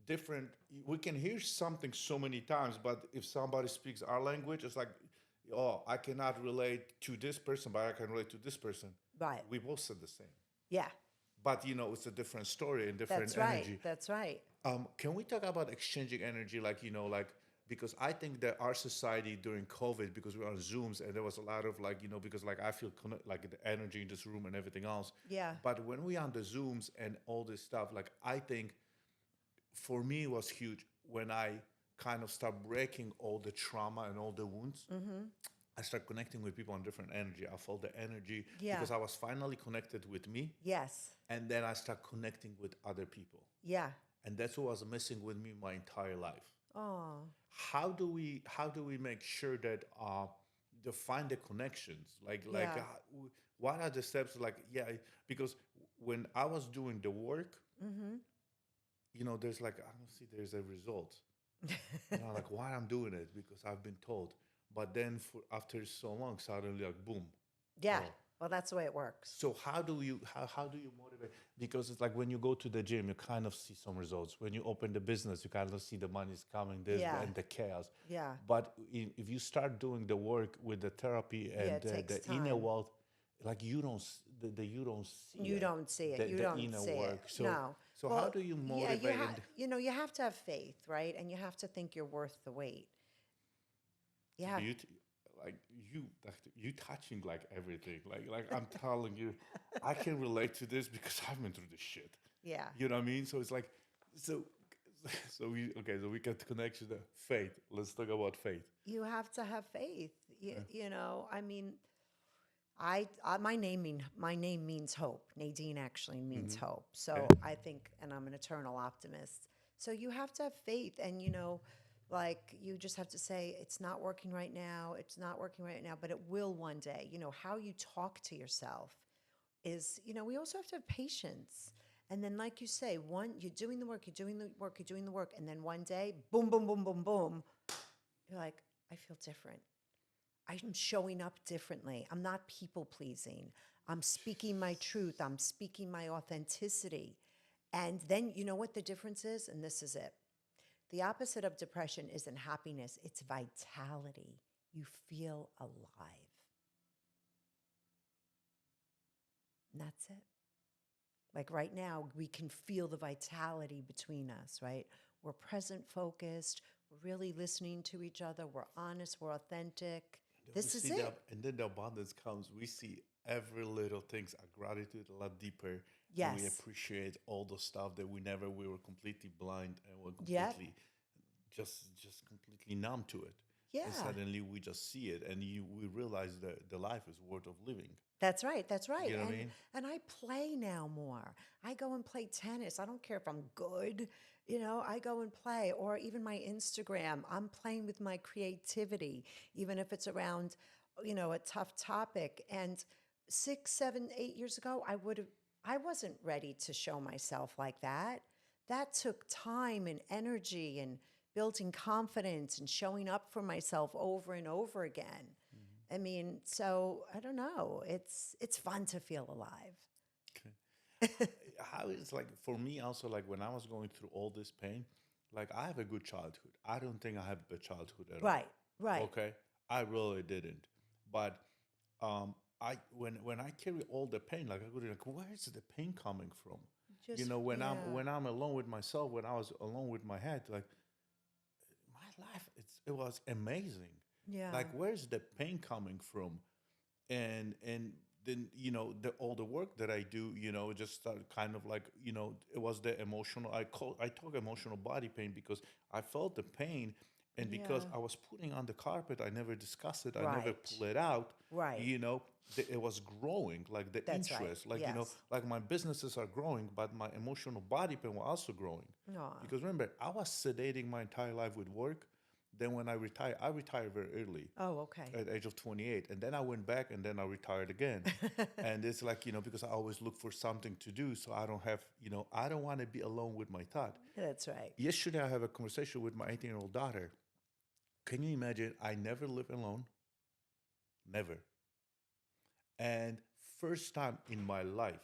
S2: different. We can hear something so many times, but if somebody speaks our language, it's like, oh, I cannot relate to this person, but I can relate to this person.
S1: Right.
S2: We both said the same,
S1: Yeah.
S2: but it's a different story and different
S1: That's right.
S2: energy.
S1: That's right.
S2: Can we talk about exchanging energy, because I think that our society during COVID, because we were on Zooms and there was a lot of because I feel the energy in this room and everything else.
S1: Yeah.
S2: But when we on the Zooms and all this stuff, I think for me it was huge when I kind of start breaking all the trauma and all the wounds.
S1: Mm-hmm.
S2: I start connecting with people on different energy. I felt the energy
S1: Yeah.
S2: because I was finally connected with me.
S1: Yes.
S2: And then I start connecting with other people.
S1: Yeah.
S2: And that's what was missing with me my entire life.
S1: Oh.
S2: How do we make sure that to find the connections?
S1: Yeah.
S2: What are the steps? Because when I was doing the work,
S1: Mm-hmm.
S2: there's I don't see there's a result. Why I'm doing it because I've been told. But then after so long, suddenly boom.
S1: Yeah.
S2: Oh.
S1: Well, that's the way it works.
S2: So how do you motivate? Because it's like when you go to the gym, you kind of see some results. When you open the business, you kind of see the money's coming, this
S1: Yeah.
S2: and the chaos.
S1: Yeah.
S2: But if you start doing the work with the therapy
S1: Yeah,
S2: and
S1: it takes
S2: the inner
S1: time.
S2: world, like you don't you don't see
S1: You
S2: it,
S1: don't see it. You
S2: the
S1: don't
S2: inner
S1: see
S2: work.
S1: it.
S2: So
S1: No.
S2: so
S1: Well,
S2: how do you
S1: yeah,
S2: motivate? And
S1: you have to have faith, right? And you have to think you're worth the wait. Yeah.
S2: you like you touching like everything. Like I'm telling you, I can relate to this because I've been through this shit.
S1: Yeah.
S2: You know what I mean? So it's like, so, so we get the connection to faith. Let's talk about faith.
S1: You have to have faith. You know, I mean, my name means hope. Nadine actually means hope. So
S2: Okay.
S1: I think, and I'm an eternal optimist. So you have to have faith, and you know, like you just have to say it's not working right now. It's not working right now, but it will one day. You know how you talk to yourself is. You know, we also have to have patience. And then, like you say, you're doing the work, you're doing the work, you're doing the work, and then one day, boom, boom, boom, boom, boom, you're like, I feel different. I'm showing up differently. I'm not people pleasing. I'm speaking my truth. I'm speaking my authenticity. And then you know what the difference is? And this is it. The opposite of depression isn't happiness, it's vitality. You feel alive. And that's it. Like right now, we can feel the vitality between us, right? We're present focused. We're really listening to each other. We're honest. We're authentic. This is it.
S2: And then the abundance comes. We see every little things, our gratitude a lot deeper. And we
S1: Yes.
S2: appreciate all the stuff that we were completely blind and were
S1: Yep.
S2: completely, just completely numb to it.
S1: Yeah.
S2: And suddenly we just see it and we realize that the life is worth of living.
S1: That's right. That's right.
S2: You know what I mean?
S1: And I play now more. I go and play tennis. I don't care if I'm good. You know, I go and play. Or even my Instagram, I'm playing with my creativity, even if it's around, you know, a tough topic. And 6, 7, 8 years ago, I wasn't ready to show myself like that. That took time and energy and building confidence and showing up for myself over and over again. I mean, so I don't know. It's fun to feel alive.
S2: How it's like for me also, like when I was going through all this pain, like I have a good childhood. I don't think I have a childhood at all.
S1: Right, right.
S2: Okay, I really didn't. But I when I carry all the pain, like I go like, where is the pain coming from? You know, when I'm alone with myself, when I was alone with my head, like my life, it was amazing.
S1: Yeah.
S2: Like where's the pain coming from? And then all the work that I do, just started kind of like it was the emotional. I talk emotional body pain because I felt the pain, and because
S1: Yeah.
S2: I was putting on the carpet, I never discussed it. I never
S1: Right.
S2: pull it out.
S1: Right.
S2: It was growing, like the
S1: That's right.
S2: interest, like
S1: Yes.
S2: like my businesses are growing, but my emotional body pain was also growing.
S1: Aw.
S2: Because remember, I was sedating my entire life with work. Then when I retired very early
S1: Oh, okay.
S2: at the age of 28. And then I went back and then I retired again. And it's like, because I always look for something to do. So I don't have, I don't want to be alone with my thought.
S1: That's right.
S2: Yesterday, I have a conversation with my 18-year-old daughter. Can you imagine? I never live alone. Never. And first time in my life,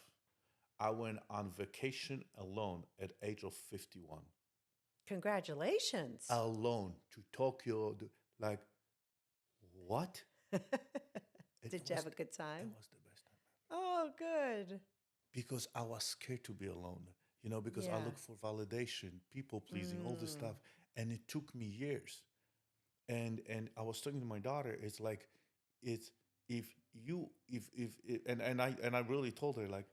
S2: I went on vacation alone at age of 51.
S1: Congratulations.
S2: Alone to Tokyo. Like, what?
S1: Did you have a good time?
S2: It was the best time ever.
S1: Oh, good.
S2: Because I was scared to be alone, because I
S1: Yeah.
S2: look for validation, people pleasing, all this stuff. And it took me years. And I was talking to my daughter, it's like, it's and I really told her, like,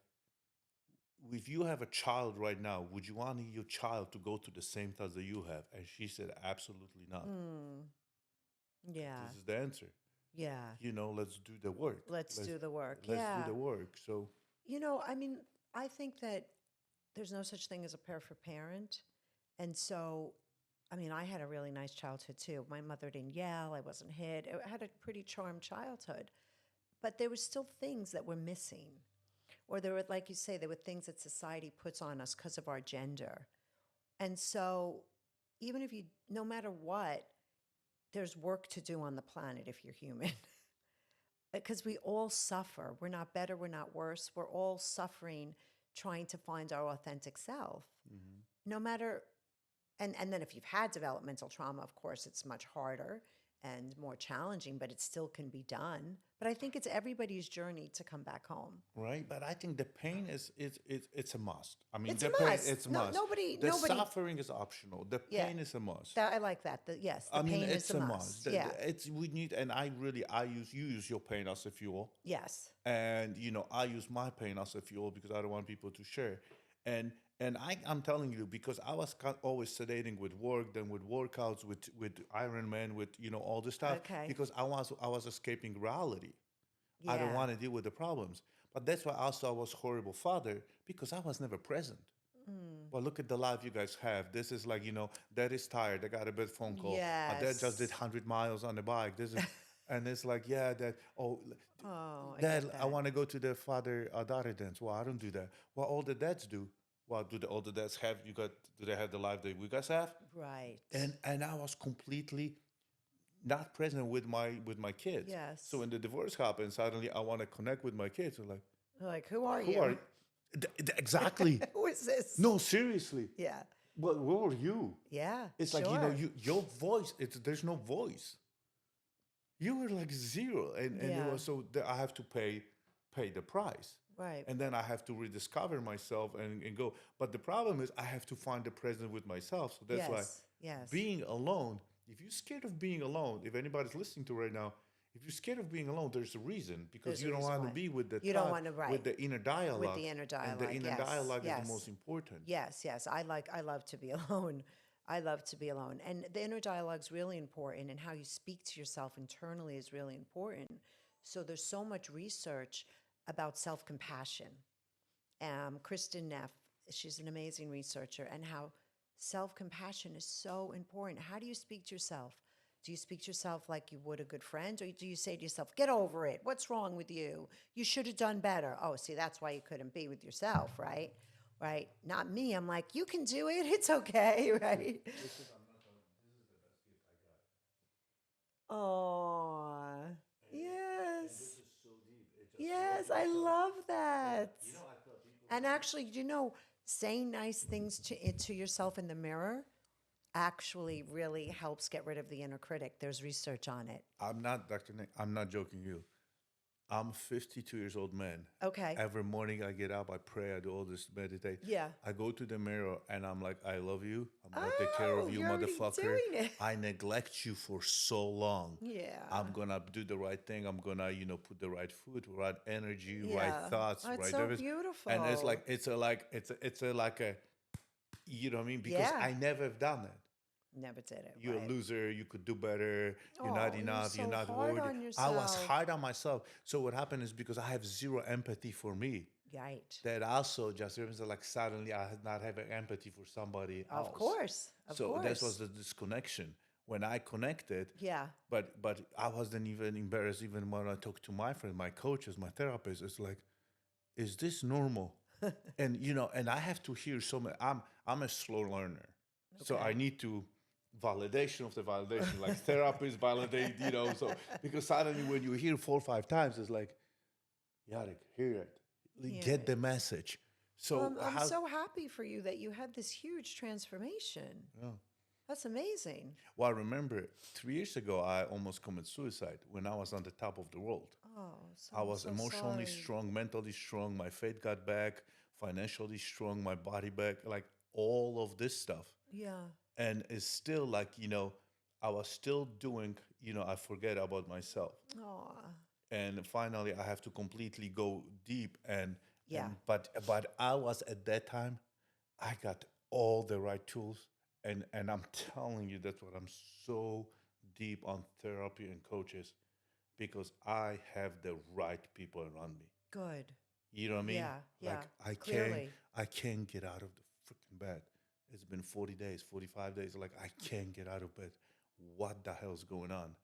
S2: if you have a child right now, would you want your child to go to the same thoughts that you have? And she said, absolutely not.
S1: Yeah.
S2: This is the answer.
S1: Yeah.
S2: Let's do the work.
S1: Let's do the work.
S2: Let's
S1: Yeah.
S2: do the work. So,
S1: I mean, I think that there's no such thing as a perfect parent. And so, I mean, I had a really nice childhood too. My mother didn't yell, I wasn't hit. I had a pretty charmed childhood. But there were still things that were missing. Or there were, like you say, there were things that society puts on us because of our gender. And so, even if no matter what, there's work to do on the planet if you're human. because we all suffer. We're not better, we're not worse. We're all suffering trying to find our authentic self. No matter, and then if you've had developmental trauma, of course, it's much harder and more challenging, but it still can be done. But I think it's everybody's journey to come back home.
S2: Right, but I think the pain is it's a must. I mean,
S1: It's
S2: the
S1: a
S2: pain
S1: must.
S2: it's a
S1: No,
S2: must.
S1: nobody-
S2: The
S1: nobody-
S2: suffering is optional. The
S1: Yeah.
S2: pain is a must.
S1: I like that. Yes, the
S2: I mean,
S1: pain
S2: it's
S1: is a must. Yeah.
S2: It's we need, and you use your pain as a fuel,
S1: Yes.
S2: and I use my pain as a fuel because I don't want people to share, I'm telling you because I was always sedating with work, then with workouts, with Ironman, with all this stuff,
S1: Okay.
S2: because I was escaping reality.
S1: Yeah.
S2: I don't want to deal with the problems. But that's why also I was horrible father because I was never present. But look at the life you guys have. This is like, dad is tired. I got a bad phone call. My dad just did
S1: Yes.
S2: 100 miles on the bike. This is, and it's like, yeah, dad,
S1: Oh, I
S2: dad,
S1: get
S2: I
S1: that.
S2: want to go to the daughter dance. Well, I don't do that. Well, all the dads do. Well, do all the dads have, do they have the life that we guys have?
S1: Right.
S2: And I was completely not present with my kids.
S1: Yes.
S2: So when the divorce happened, suddenly I want to connect with my kids. I'm like,
S1: Like, who are
S2: who
S1: you?
S2: are you? Exactly.
S1: Who is this?
S2: No, seriously.
S1: Yeah.
S2: Well, who are you?
S1: Yeah.
S2: It's like,
S1: sure.
S2: your voice, there's no voice. You were like zero. And it
S1: Yeah.
S2: was I have to pay the price.
S1: Right.
S2: And then I have to rediscover myself and go. But the problem is I have to find the present with myself. So that's why
S1: Yes.
S2: being alone, if you're scared of being alone, if anybody's listening to right now, if you're scared of being alone, there's a reason because
S1: There's a
S2: you don't
S1: reason
S2: want to
S1: why.
S2: be with the
S1: You don't
S2: thought,
S1: wanna- right.
S2: with the inner dialogue.
S1: inner
S2: And the
S1: dialogue,
S2: inner
S1: yes,
S2: dialogue is
S1: yes.
S2: the most important.
S1: Yes. I love to be alone. I love to be alone. And the inner dialogue's really important, and how you speak to yourself internally is really important. So there's so much research about self-compassion. Kristen Neff, she's an amazing researcher, and how self-compassion is so important. How do you speak to yourself? Do you speak to yourself like you would a good friend? Or do you say to yourself, get over it? What's wrong with you? You should have done better. Oh, see, that's why you couldn't be with yourself, right? Right? Not me. I'm like, you can do it. It's okay, right? Oh, yes. Yes, I love that. And actually, saying nice things to yourself in the mirror actually really helps get rid of the inner critic. There's research on it.
S2: I'm not, Dr. Nick, I'm not joking you. I'm 52 years old man.
S1: Okay.
S2: Every morning I get up, I pray, I do all this meditate.
S1: Yeah.
S2: I go to the mirror and I'm like, I love you. I'm gonna take care of you,
S1: you're already
S2: motherfucker.
S1: doing it.
S2: I neglect you for so long.
S1: Yeah.
S2: I'm gonna do the right thing. I'm gonna, put the right food, right energy,
S1: Yeah.
S2: right thoughts,
S1: Oh, it's
S2: right
S1: so
S2: everything.
S1: beautiful.
S2: And it's like you know what I mean? Because
S1: Yeah.
S2: I never have done it.
S1: Never did it.
S2: You're
S1: right.
S2: a loser. You could do better. You're
S1: Oh,
S2: not
S1: you're
S2: enough. You're
S1: so
S2: not
S1: hard
S2: worthy.
S1: on
S2: I was
S1: yourself.
S2: hard on myself. So what happened is because I have zero empathy for me.
S1: Right.
S2: That also just represents like suddenly I had not having empathy for somebody else.
S1: Of course. Of
S2: So
S1: course.
S2: that was the disconnection. When I connected,
S1: Yeah.
S2: but I wasn't even embarrassed even when I talked to my friend, my coaches, my therapist. It's like, is this normal? And and I have to hear so many. I'm a slow learner, so
S1: Okay.
S2: I need to validation of the validation, like therapists validate, so because suddenly when you hear 4 or 5 times, it's like, Jarek, hear it,
S1: Hear
S2: get
S1: it.
S2: the message. So
S1: Well, I'm
S2: how,
S1: so happy for you that you had this huge transformation.
S2: Yeah.
S1: That's amazing.
S2: Well, I remember 3 years ago, I almost committed suicide when I was on the top of the world.
S1: Oh, so
S2: I was
S1: so
S2: emotionally
S1: sorry.
S2: strong, mentally strong, my faith got back, financially strong, my body back, like all of this stuff.
S1: Yeah.
S2: And it's still like, I was still doing, I forget about myself.
S1: Oh.
S2: And finally I have to completely go deep
S1: Yeah.
S2: but I was at that time, I got all the right tools and I'm telling you that's what I'm so deep on therapy and coaches because I have the right people around me.
S1: Good.
S2: You know what I mean?
S1: Yeah, yeah,
S2: Like
S1: clearly.
S2: I can't get out of the freaking bed. It's been 40 days, 45 days. Like I can't get out of bed. What the hell's going on?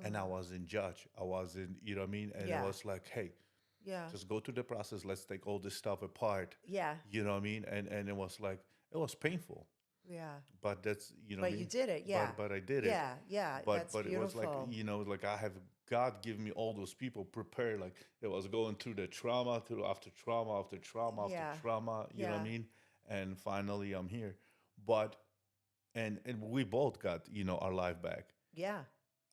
S2: And I wasn't judged. I wasn't, you know what I mean? And
S1: Yeah.
S2: it was like, hey,
S1: Yeah.
S2: just go through the process. Let's take all this stuff apart.
S1: Yeah.
S2: You know what I mean? And it was like, it was painful.
S1: Yeah.
S2: But that's,
S1: But you did it, yeah.
S2: But I did it.
S1: Yeah. Yeah.
S2: But
S1: That's
S2: it was
S1: beautiful.
S2: like, like I have God give me all those people prepared. Like it was going through the trauma, through after trauma, after trauma,
S1: Yeah.
S2: after trauma. You know what I
S1: Yeah.
S2: mean? And finally, I'm here. But and we both got our life back.
S1: Yeah.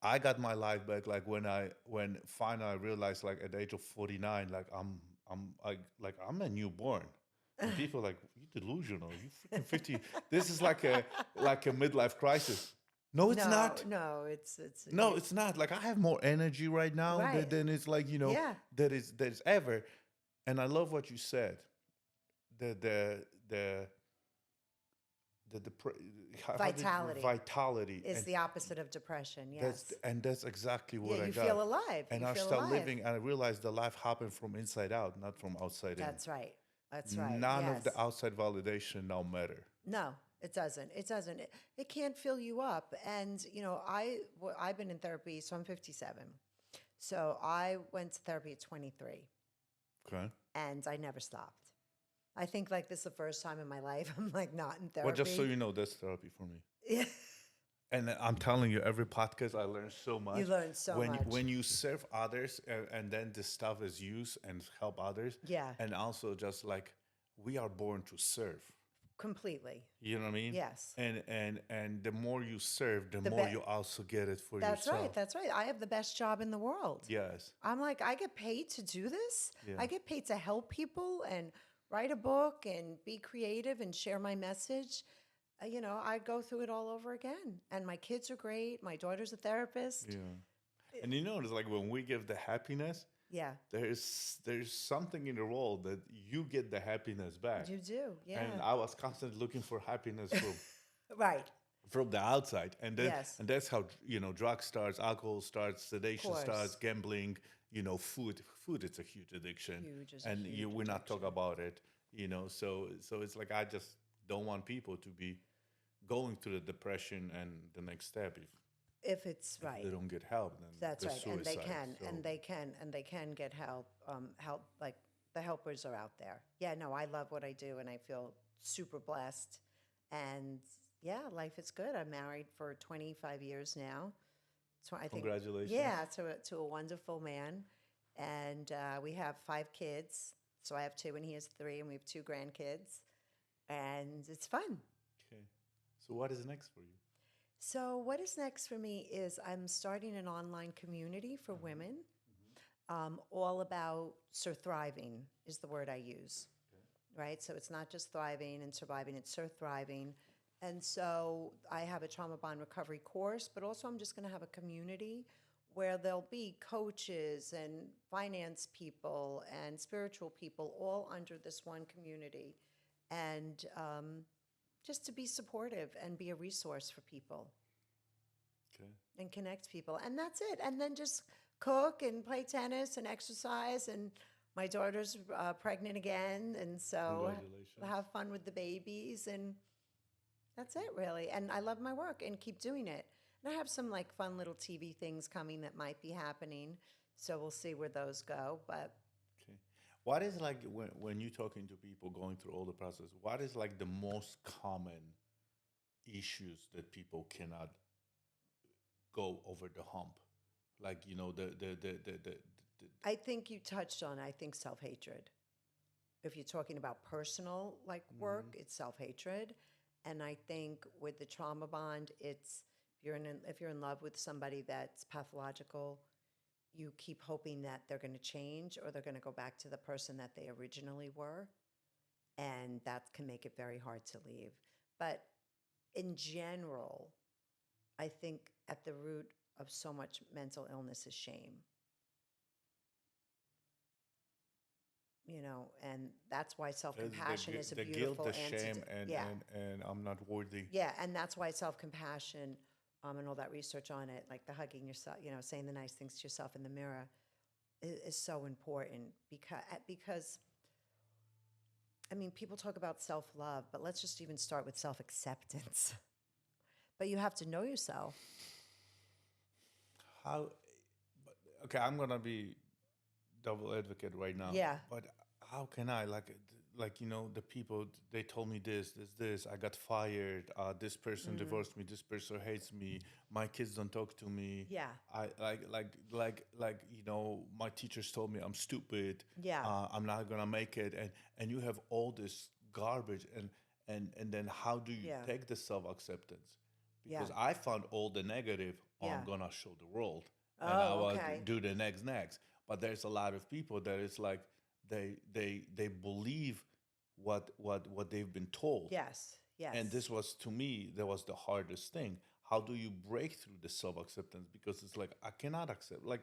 S2: I got my life back like when finally I realized like at the age of 49, like I'm a newborn. And people are like, you delusional, you freaking 50. This is like a midlife crisis. No, it's not.
S1: No, it's
S2: No, it's not. Like I have more energy right now
S1: right.
S2: than it's like,
S1: Yeah.
S2: that is ever. And I love what you said. The
S1: Vitality
S2: vitality
S1: is
S2: and
S1: the opposite of depression. Yes.
S2: that's exactly what
S1: Yeah,
S2: I
S1: you
S2: got.
S1: feel alive.
S2: And
S1: You
S2: I
S1: feel
S2: start
S1: alive.
S2: living, and I realized the life happened from inside out, not from outside in.
S1: That's right. That's right.
S2: None of
S1: Yes.
S2: the outside validation now matter.
S1: No, it doesn't. It doesn't. It can't fill you up. And I've been in therapy, so I'm 57. So I went to therapy at 23,
S2: Okay.
S1: and I never stopped. I think like this is the first time in my life I'm like not in therapy.
S2: Well, just so you know, that's therapy for me.
S1: Yeah.
S2: And I'm telling you, every podcast I learn so much.
S1: You learn so
S2: when
S1: much.
S2: when you serve others, and then this stuff is used and help others.
S1: Yeah.
S2: And also just like we are born to serve.
S1: Completely.
S2: You know what I mean?
S1: Yes.
S2: And the more you serve, the
S1: The
S2: more
S1: be-
S2: you also get it for
S1: That's
S2: yourself.
S1: right. That's right. I have the best job in the world.
S2: Yes.
S1: I'm like, I get paid to do this.
S2: Yeah.
S1: I get paid to help people and write a book and be creative and share my message. I go through it all over again. And my kids are great. My daughter's a therapist.
S2: Yeah. And it's like when we give the happiness,
S1: Yeah,
S2: there's something in the world that you get the happiness back.
S1: you do. Yeah.
S2: And I was constantly looking for happiness
S1: Right.
S2: from the outside, and then
S1: Yes.
S2: and that's how drugs starts, alcohol starts, sedation
S1: Course.
S2: starts, gambling. Food is a huge addiction.
S1: Huge is a
S2: and
S1: huge
S2: we're not talking about it. So it's like I just don't want people to be going through the depression and the next step
S1: If it's
S2: if
S1: right.
S2: they don't get help. Then
S1: That's
S2: there's
S1: right. And they
S2: suicide.
S1: can,
S2: So-
S1: and they can get help. Help, like the helpers are out there. Yeah, no, I love what I do and I feel super blessed. And yeah, life is good. I'm married for 25 years now. So I think,
S2: Congratulations.
S1: yeah, to a wonderful man. And we have 5 kids. So I have 2 and he has 3, and we have 2 grandkids. And it's fun.
S2: Okay. So what is next for you?
S1: So, what is next for me is I'm starting an online community for women, all about thriving is the word I use, right? So, it's not just thriving and surviving, it's thriving. And so, I have a trauma bond recovery course, but also I'm just going to have a community where there'll be coaches and finance people and spiritual people all under this one community. And just to be supportive and be a resource for people.
S2: Okay.
S1: And connect people. And that's it. And then just cook and play tennis and exercise. And my daughter's pregnant again. And so
S2: Congratulations.
S1: have fun with the babies. And that's it, really. And I love my work and keep doing it. And I have some like fun little TV things coming that might be happening. So we'll see where those go. But
S2: Okay. What is like when you're talking to people going through all the process, what is like the most common issues that people cannot go over the hump? Like, the
S1: I think you touched on, I think, self-hatred. If you're talking about personal like work, it's self-hatred. And I think with the trauma bond, it's if you're in love with somebody that's pathological, you keep hoping that they're going to change or they're going to go back to the person that they originally were. And that can make it very hard to leave. But in general, I think at the root of so much mental illness is shame. And that's why self-compassion is a
S2: the
S1: beautiful
S2: guilt, the shame,
S1: antidote.
S2: and,
S1: Yeah.
S2: and I'm not worthy.
S1: Yeah, and that's why self-compassion and all that research on it, like the hugging yourself, saying the nice things to yourself in the mirror, is so important because I mean, people talk about self-love, but let's just even start with self-acceptance. But you have to know yourself.
S2: Okay, I'm gonna be double advocate right now.
S1: Yeah.
S2: But how can I like, the people, they told me this, I got fired, this person divorced me, this person hates me, my kids don't talk to me.
S1: Yeah.
S2: I my teachers told me I'm stupid.
S1: Yeah.
S2: I'm not gonna make it, and you have all this garbage, and then how do you
S1: Yeah.
S2: take the self-acceptance? Because
S1: Yeah.
S2: I found all the negative,
S1: Yeah.
S2: I'm gonna show the world, and
S1: Oh,
S2: I will
S1: okay.
S2: do the next. But there's a lot of people that it's like they believe what they've been told.
S1: Yes. Yes.
S2: And this was, to me, that was the hardest thing. How do you break through the self-acceptance? Because it's like, I cannot accept, like,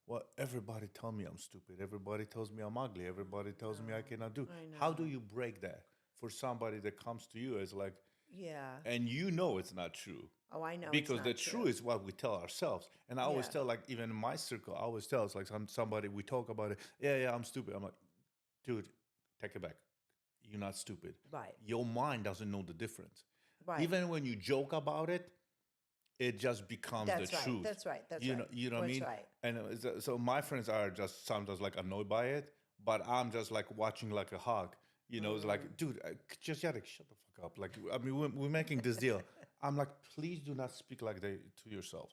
S2: what everybody tell me I'm stupid. Everybody tells me I'm ugly. Everybody tells me I cannot do.
S1: I
S2: How do
S1: know.
S2: you break that for somebody that comes to you as like,
S1: Yeah.
S2: and it's not true?
S1: Oh, I know it's
S2: Because
S1: not
S2: the
S1: true.
S2: truth is what we tell ourselves. And I always
S1: Yeah.
S2: tell, like, even in my circle, I always tell, it's like somebody, we talk about it. Yeah, I'm stupid. I'm like, dude, take it back. You're not stupid.
S1: Right.
S2: Your mind doesn't know the difference.
S1: Right.
S2: Even when you joke about it, it just becomes
S1: That's
S2: the
S1: right.
S2: truth.
S1: That's right. That's
S2: you
S1: right.
S2: know, you know what I
S1: That's
S2: mean?
S1: right.
S2: And so my friends are just sometimes like annoyed by it, but I'm just like watching like a hog. It's like, dude, just Yarek, shut the fuck up. Like, I mean, we're making this deal. I'm like, please do not speak like that to yourself.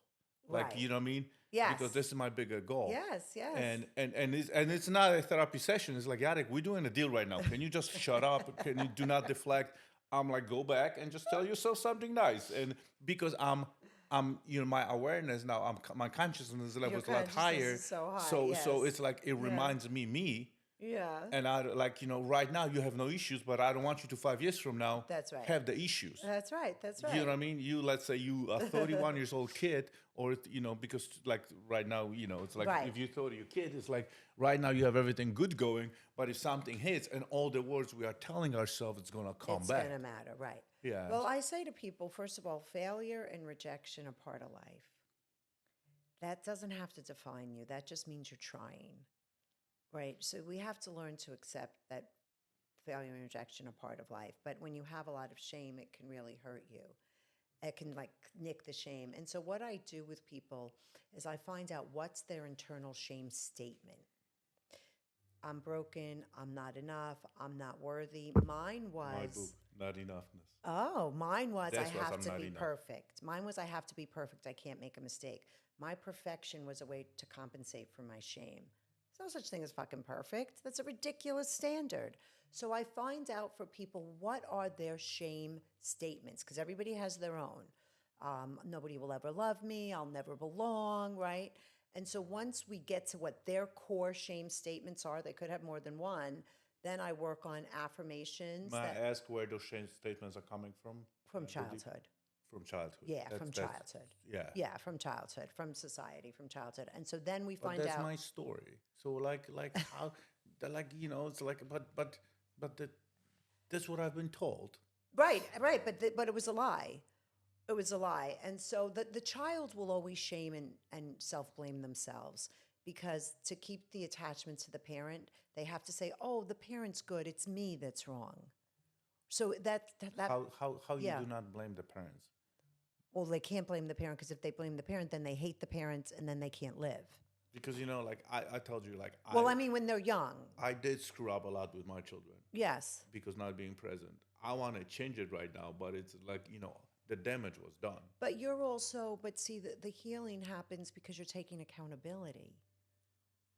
S2: Like,
S1: Right.
S2: you know what I mean?
S1: Yes.
S2: Because this is my bigger goal.
S1: Yes. Yes.
S2: And it's not a therapy session. It's like, Yarek, we're doing a deal right now. Can you just shut up? Can you do not deflect? I'm like, go back and just tell yourself something nice. And because I'm my awareness now, my consciousness level
S1: Your
S2: is a lot
S1: consciousness
S2: higher.
S1: is so high,
S2: So
S1: yes.
S2: it's like it reminds me.
S1: Yeah.
S2: And I like, right now you have no issues, but I don't want you to 5 years from now
S1: That's right.
S2: have the issues.
S1: That's right. That's right.
S2: You know what I mean? Let's say you a 31 years old kid, or because like right now, it's like
S1: Right.
S2: if you thought your kid, it's like right now you have everything good going, but if something hits and all the words we are telling ourselves, it's gonna come
S1: It's
S2: back.
S1: going to matter. Right.
S2: Yeah.
S1: Well, I say to people, first of all, failure and rejection are part of life. That doesn't have to define you. That just means you're trying. Right. So we have to learn to accept that failure and rejection are part of life. But when you have a lot of shame, it can really hurt you. It can like nick the shame. And so what I do with people is I find out what's their internal shame statement. I'm broken. I'm not enough. I'm not worthy. Mine
S2: My
S1: was.
S2: book, not enoughness.
S1: Oh, mine was
S2: That's
S1: I
S2: what
S1: have
S2: I'm
S1: to
S2: not
S1: be
S2: enough.
S1: perfect. Mine was I have to be perfect. I can't make a mistake. My perfection was a way to compensate for my shame. There's no such thing as fucking perfect. That's a ridiculous standard. So I find out for people what are their shame statements, because everybody has their own. Nobody will ever love me. I'll never belong, right? And so once we get to what their core shame statements are, they could have more than one, then I work on affirmations
S2: May I ask where those shame statements are coming from?
S1: from
S2: Could you-
S1: childhood.
S2: From childhood.
S1: Yeah, from childhood.
S2: Yeah.
S1: Yeah, from childhood, from society, from childhood. And so then we
S2: But
S1: find
S2: that's
S1: out.
S2: my story. So like how, it's like, but that's what I've been told.
S1: Right, right, but it was a lie. It was a lie. And so the child will always shame and self-blame themselves because to keep the attachment to the parent, they have to say, oh, the parent's good, it's me that's wrong. So that
S2: How you
S1: yeah.
S2: do not blame the parents?
S1: Well, they can't blame the parent because if they blame the parent, then they hate the parent and then they can't live.
S2: Because like I told you, like
S1: Well, I mean, when they're young,
S2: I did screw up a lot with my children
S1: yes.
S2: because not being present. I want to change it right now, but it's like the damage was done.
S1: But you're also, but see, the healing happens because you're taking accountability.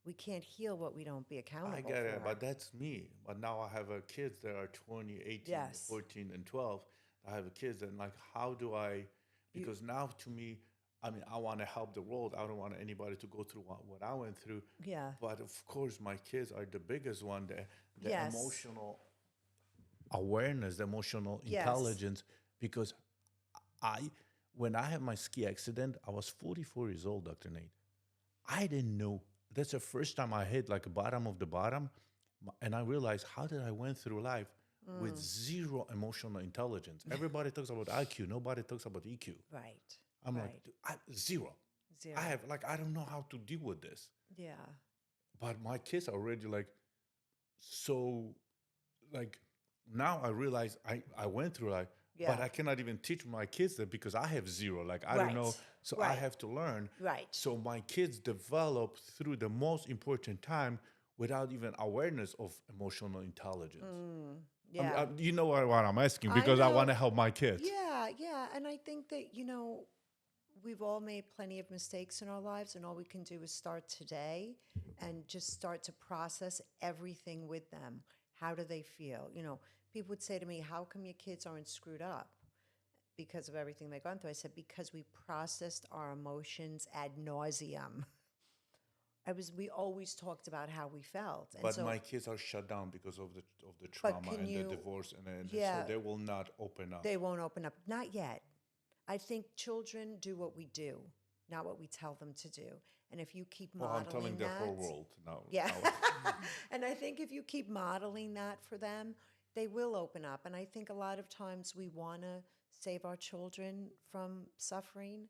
S1: We can't heal what we don't be accountable
S2: I get it,
S1: for.
S2: but that's me. But now I have kids that are 20, 18,
S1: Yes.
S2: 14, and 12. I have kids, and like, how do I? Because now, to me, I mean, I want to help the world. I don't want anybody to go through what I went through.
S1: Yeah.
S2: But of course, my kids are the biggest one. The
S1: Yes.
S2: emotional awareness, the emotional
S1: Yes.
S2: intelligence. Because when I had my ski accident, I was 44 years old, Dr. Nate. I didn't know. That's the first time I hit like bottom of the bottom. And I realized, how did I went through life with zero emotional intelligence? Everybody talks about IQ. Nobody talks about EQ.
S1: Right.
S2: I'm
S1: right.
S2: like, zero.
S1: Zero.
S2: I have I don't know how to deal with this.
S1: Yeah.
S2: But my kids are already so now I realize I went through but
S1: Yeah.
S2: I cannot even teach my kids that because I have zero. I don't know.
S1: Right.
S2: So I
S1: Right.
S2: have to learn.
S1: Right.
S2: So my kids develop through the most important time, without even awareness of emotional intelligence.
S1: Yeah.
S2: You know what I'm asking,
S1: I
S2: because I want to
S1: know.
S2: help my kids.
S1: Yeah, yeah. And I think that, we've all made plenty of mistakes in our lives, and all we can do is start today and just start to process everything with them. How do they feel? People would say to me, how come your kids aren't screwed up because of everything they've gone through? I said, because we processed our emotions ad nauseum. We always talked about how we felt. And
S2: But
S1: so,
S2: my kids are shut down because of the
S1: but
S2: trauma
S1: can
S2: and the
S1: you,
S2: divorce, and so
S1: yeah,
S2: they will not open up.
S1: they won't open up. Not yet. I think children do what we do, not what we tell them to do. And if you keep
S2: Well, I'm telling
S1: modeling
S2: the whole
S1: that,
S2: world now.
S1: yeah.
S2: now.
S1: And I think if you keep modeling that for them, they will open up. And I think a lot of times we want to save our children from suffering,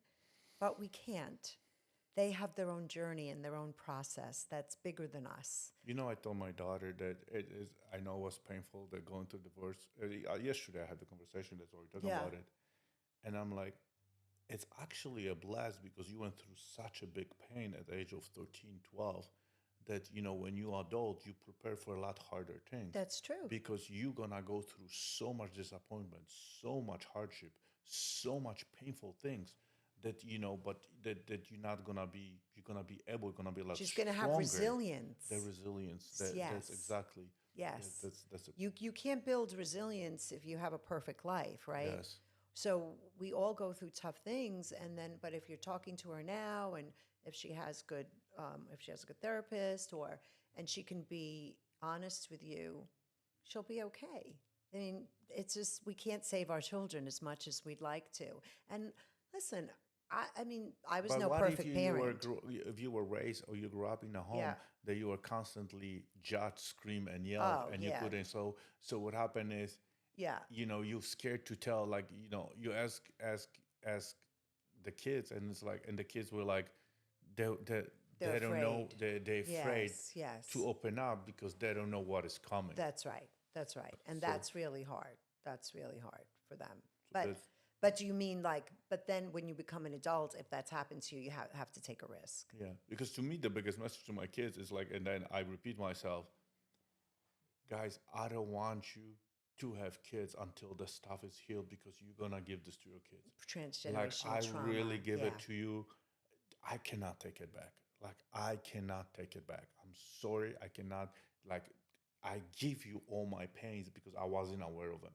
S1: but we can't. They have their own journey and their own process that's bigger than us.
S2: I told my daughter that it is. I know it was painful that going through divorce. Yesterday, I had the conversation. That's why we're talking
S1: Yeah.
S2: about it, and I'm like, it's actually a blast because you went through such a big pain at the age of 13, 12, that when you are adult, you prepare for a lot harder things.
S1: That's true.
S2: Because you're gonna go through so much disappointment, so much hardship, so much painful things that but that you're gonna be able, gonna be a lot
S1: She's going to have
S2: stronger.
S1: resilience.
S2: The resilience. That's
S1: Yes.
S2: exactly.
S1: Yes.
S2: That's a,
S1: You can't build resilience if you have a perfect life, right?
S2: yes.
S1: So we all go through tough things, but if you're talking to her now, and if she has if she has a good therapist, and she can be honest with you, she'll be okay. I mean, it's just we can't save our children as much as we'd like to. And listen, I was
S2: But
S1: no
S2: what
S1: perfect parent.
S2: if you were raised or you grew up in a home
S1: Yeah.
S2: that you were constantly judged, scream, and yelled,
S1: Oh,
S2: and you
S1: yeah.
S2: couldn't? So what happened is,
S1: Yeah.
S2: you're scared to tell. Like, you ask the kids, and it's like, and the kids were like, they
S1: They're
S2: they don't know,
S1: afraid.
S2: they're afraid
S1: Yes, yes.
S2: to open up because they don't know what is coming.
S1: That's right. That's right. And
S2: So-
S1: that's really hard. That's really hard for them.
S2: that's-
S1: But do you mean but then when you become an adult, if that's happened to you, you have to take a risk.
S2: Yeah, because to me, the biggest message to my kids is like, and then I repeat myself, guys, I don't want you to have kids until the stuff is healed, because you're gonna give this to your kids. Like,
S1: Transgenerational
S2: I
S1: trauma.
S2: really give
S1: yeah.
S2: it to you. I cannot take it back. Like, I cannot take it back. I'm sorry. I cannot. Like, I give you all my pains because I wasn't aware of them.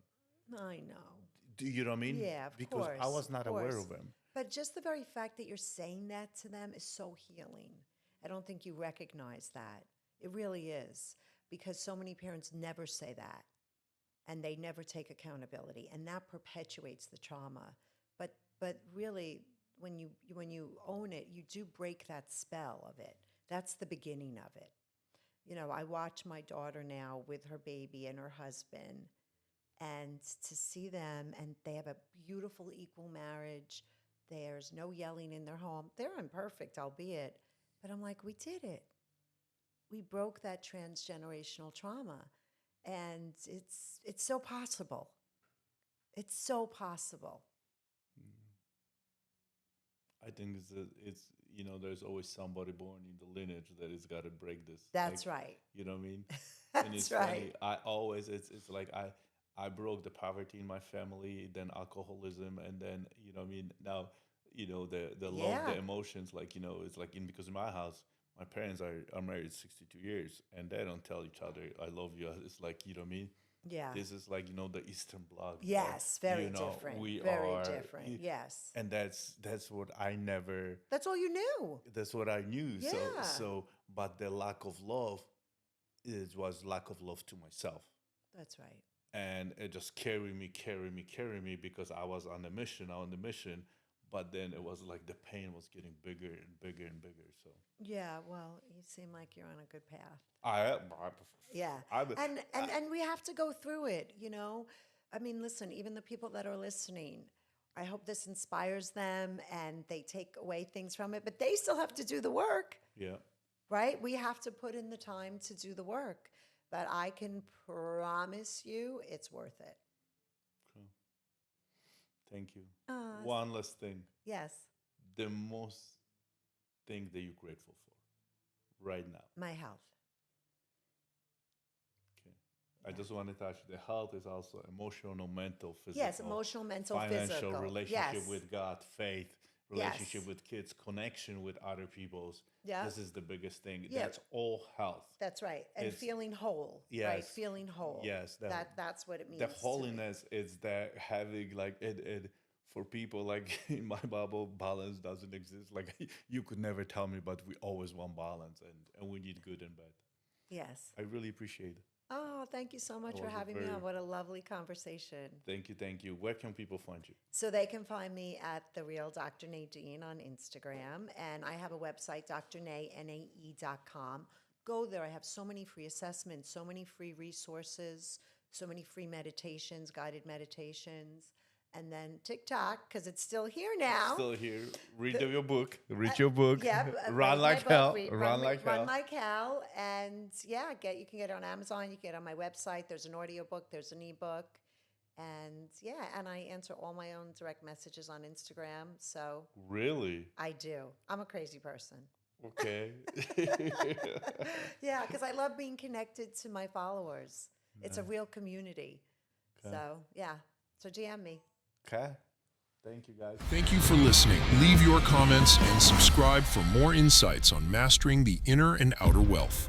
S1: I know.
S2: Do you know what I mean?
S1: Yeah, of
S2: because
S1: course.
S2: I was not aware
S1: course.
S2: of them.
S1: But just the very fact that you're saying that to them is so healing. I don't think you recognize that. It really is. Because so many parents never say that. And they never take accountability. And that perpetuates the trauma. But really, when you own it, you do break that spell of it. That's the beginning of it. I watch my daughter now with her baby and her husband, and to see them, and they have a beautiful equal marriage. There's no yelling in their home. They're imperfect, albeit, but I'm like, we did it. We broke that transgenerational trauma, and it's so possible. It's so possible.
S2: I think it's there's always somebody born in the lineage that has got to break this.
S1: That's
S2: Like,
S1: right.
S2: you know what I mean? And
S1: That's
S2: it's funny.
S1: right.
S2: I always it's like I broke the poverty in my family, then alcoholism, and then what I mean, now the love,
S1: Yeah.
S2: the emotions. Like, it's like, because in my house, my parents are married 62 years, and they don't tell each other I love you. It's like, what I mean.
S1: Yeah.
S2: This is like, the Eastern bloc.
S1: Yes,
S2: that,
S1: very different.
S2: We
S1: Very
S2: are,
S1: different. Yes.
S2: and that's what I never.
S1: That's all you knew.
S2: That's what I knew.
S1: Yeah.
S2: But the lack of love was lack of love to myself,
S1: That's right.
S2: and it just carried me because I was on the mission. But then it was like the pain was getting bigger and bigger and bigger. So
S1: Yeah, well, you seem like you're on a good path.
S2: I
S1: Yeah. And we have to go through it, I mean, listen, even the people that are listening, I hope this inspires them and they take away things from it, but they still have to do the work,
S2: yeah.
S1: right? We have to put in the time to do the work, but I can promise you it's worth it.
S2: Cool. Thank you.
S1: Uh,
S2: One last thing.
S1: Yes,
S2: The most thing that you're grateful for right now.
S1: my health.
S2: I just want to touch the health is also emotional, mental, physical.
S1: Yes, emotional, mental,
S2: financial,
S1: physical.
S2: relationship
S1: Yes.
S2: with God, faith, relationship
S1: Yes.
S2: with kids, connection with other people's.
S1: Yeah.
S2: This is the biggest thing.
S1: Yeah.
S2: That's all health.
S1: That's right. And
S2: It's-
S1: feeling whole. Right.
S2: Yes.
S1: Feeling whole.
S2: Yes,
S1: That's what it means.
S2: The
S1: to me.
S2: holiness is that having like it for people like in my bubble, balance doesn't exist. Like you could never tell me, but we always want balance and we need good and bad.
S1: Yes.
S2: I really appreciate it.
S1: Oh, thank you so much
S2: That
S1: for
S2: was a
S1: having me
S2: very-
S1: on. What a lovely conversation.
S2: Thank you, thank you. Where can people find you?
S1: So they can find me at The Real Dr. Nadine on Instagram. And I have a website, drnae.com. Go there. I have so many free assessments, so many free resources, so many free meditations, guided meditations. And then TikTok, because it's still here now.
S2: Still here. Read your book. Read your book.
S1: Yeah,
S2: Run like hell. Run like hell.
S1: Run like hell. And yeah, you can get it on Amazon. You can get it on my website. There's an audiobook. There's an ebook. And yeah, and I answer all my own direct messages on Instagram. So
S2: Really?
S1: I do. I'm a crazy person.
S2: Okay.
S1: Yeah, because I love being connected to my followers. It's a real community. So yeah, so DM me.
S2: Okay. Thank you, guys.
S3: Thank you for listening. Leave your comments and subscribe for more insights on mastering the inner and outer wealth.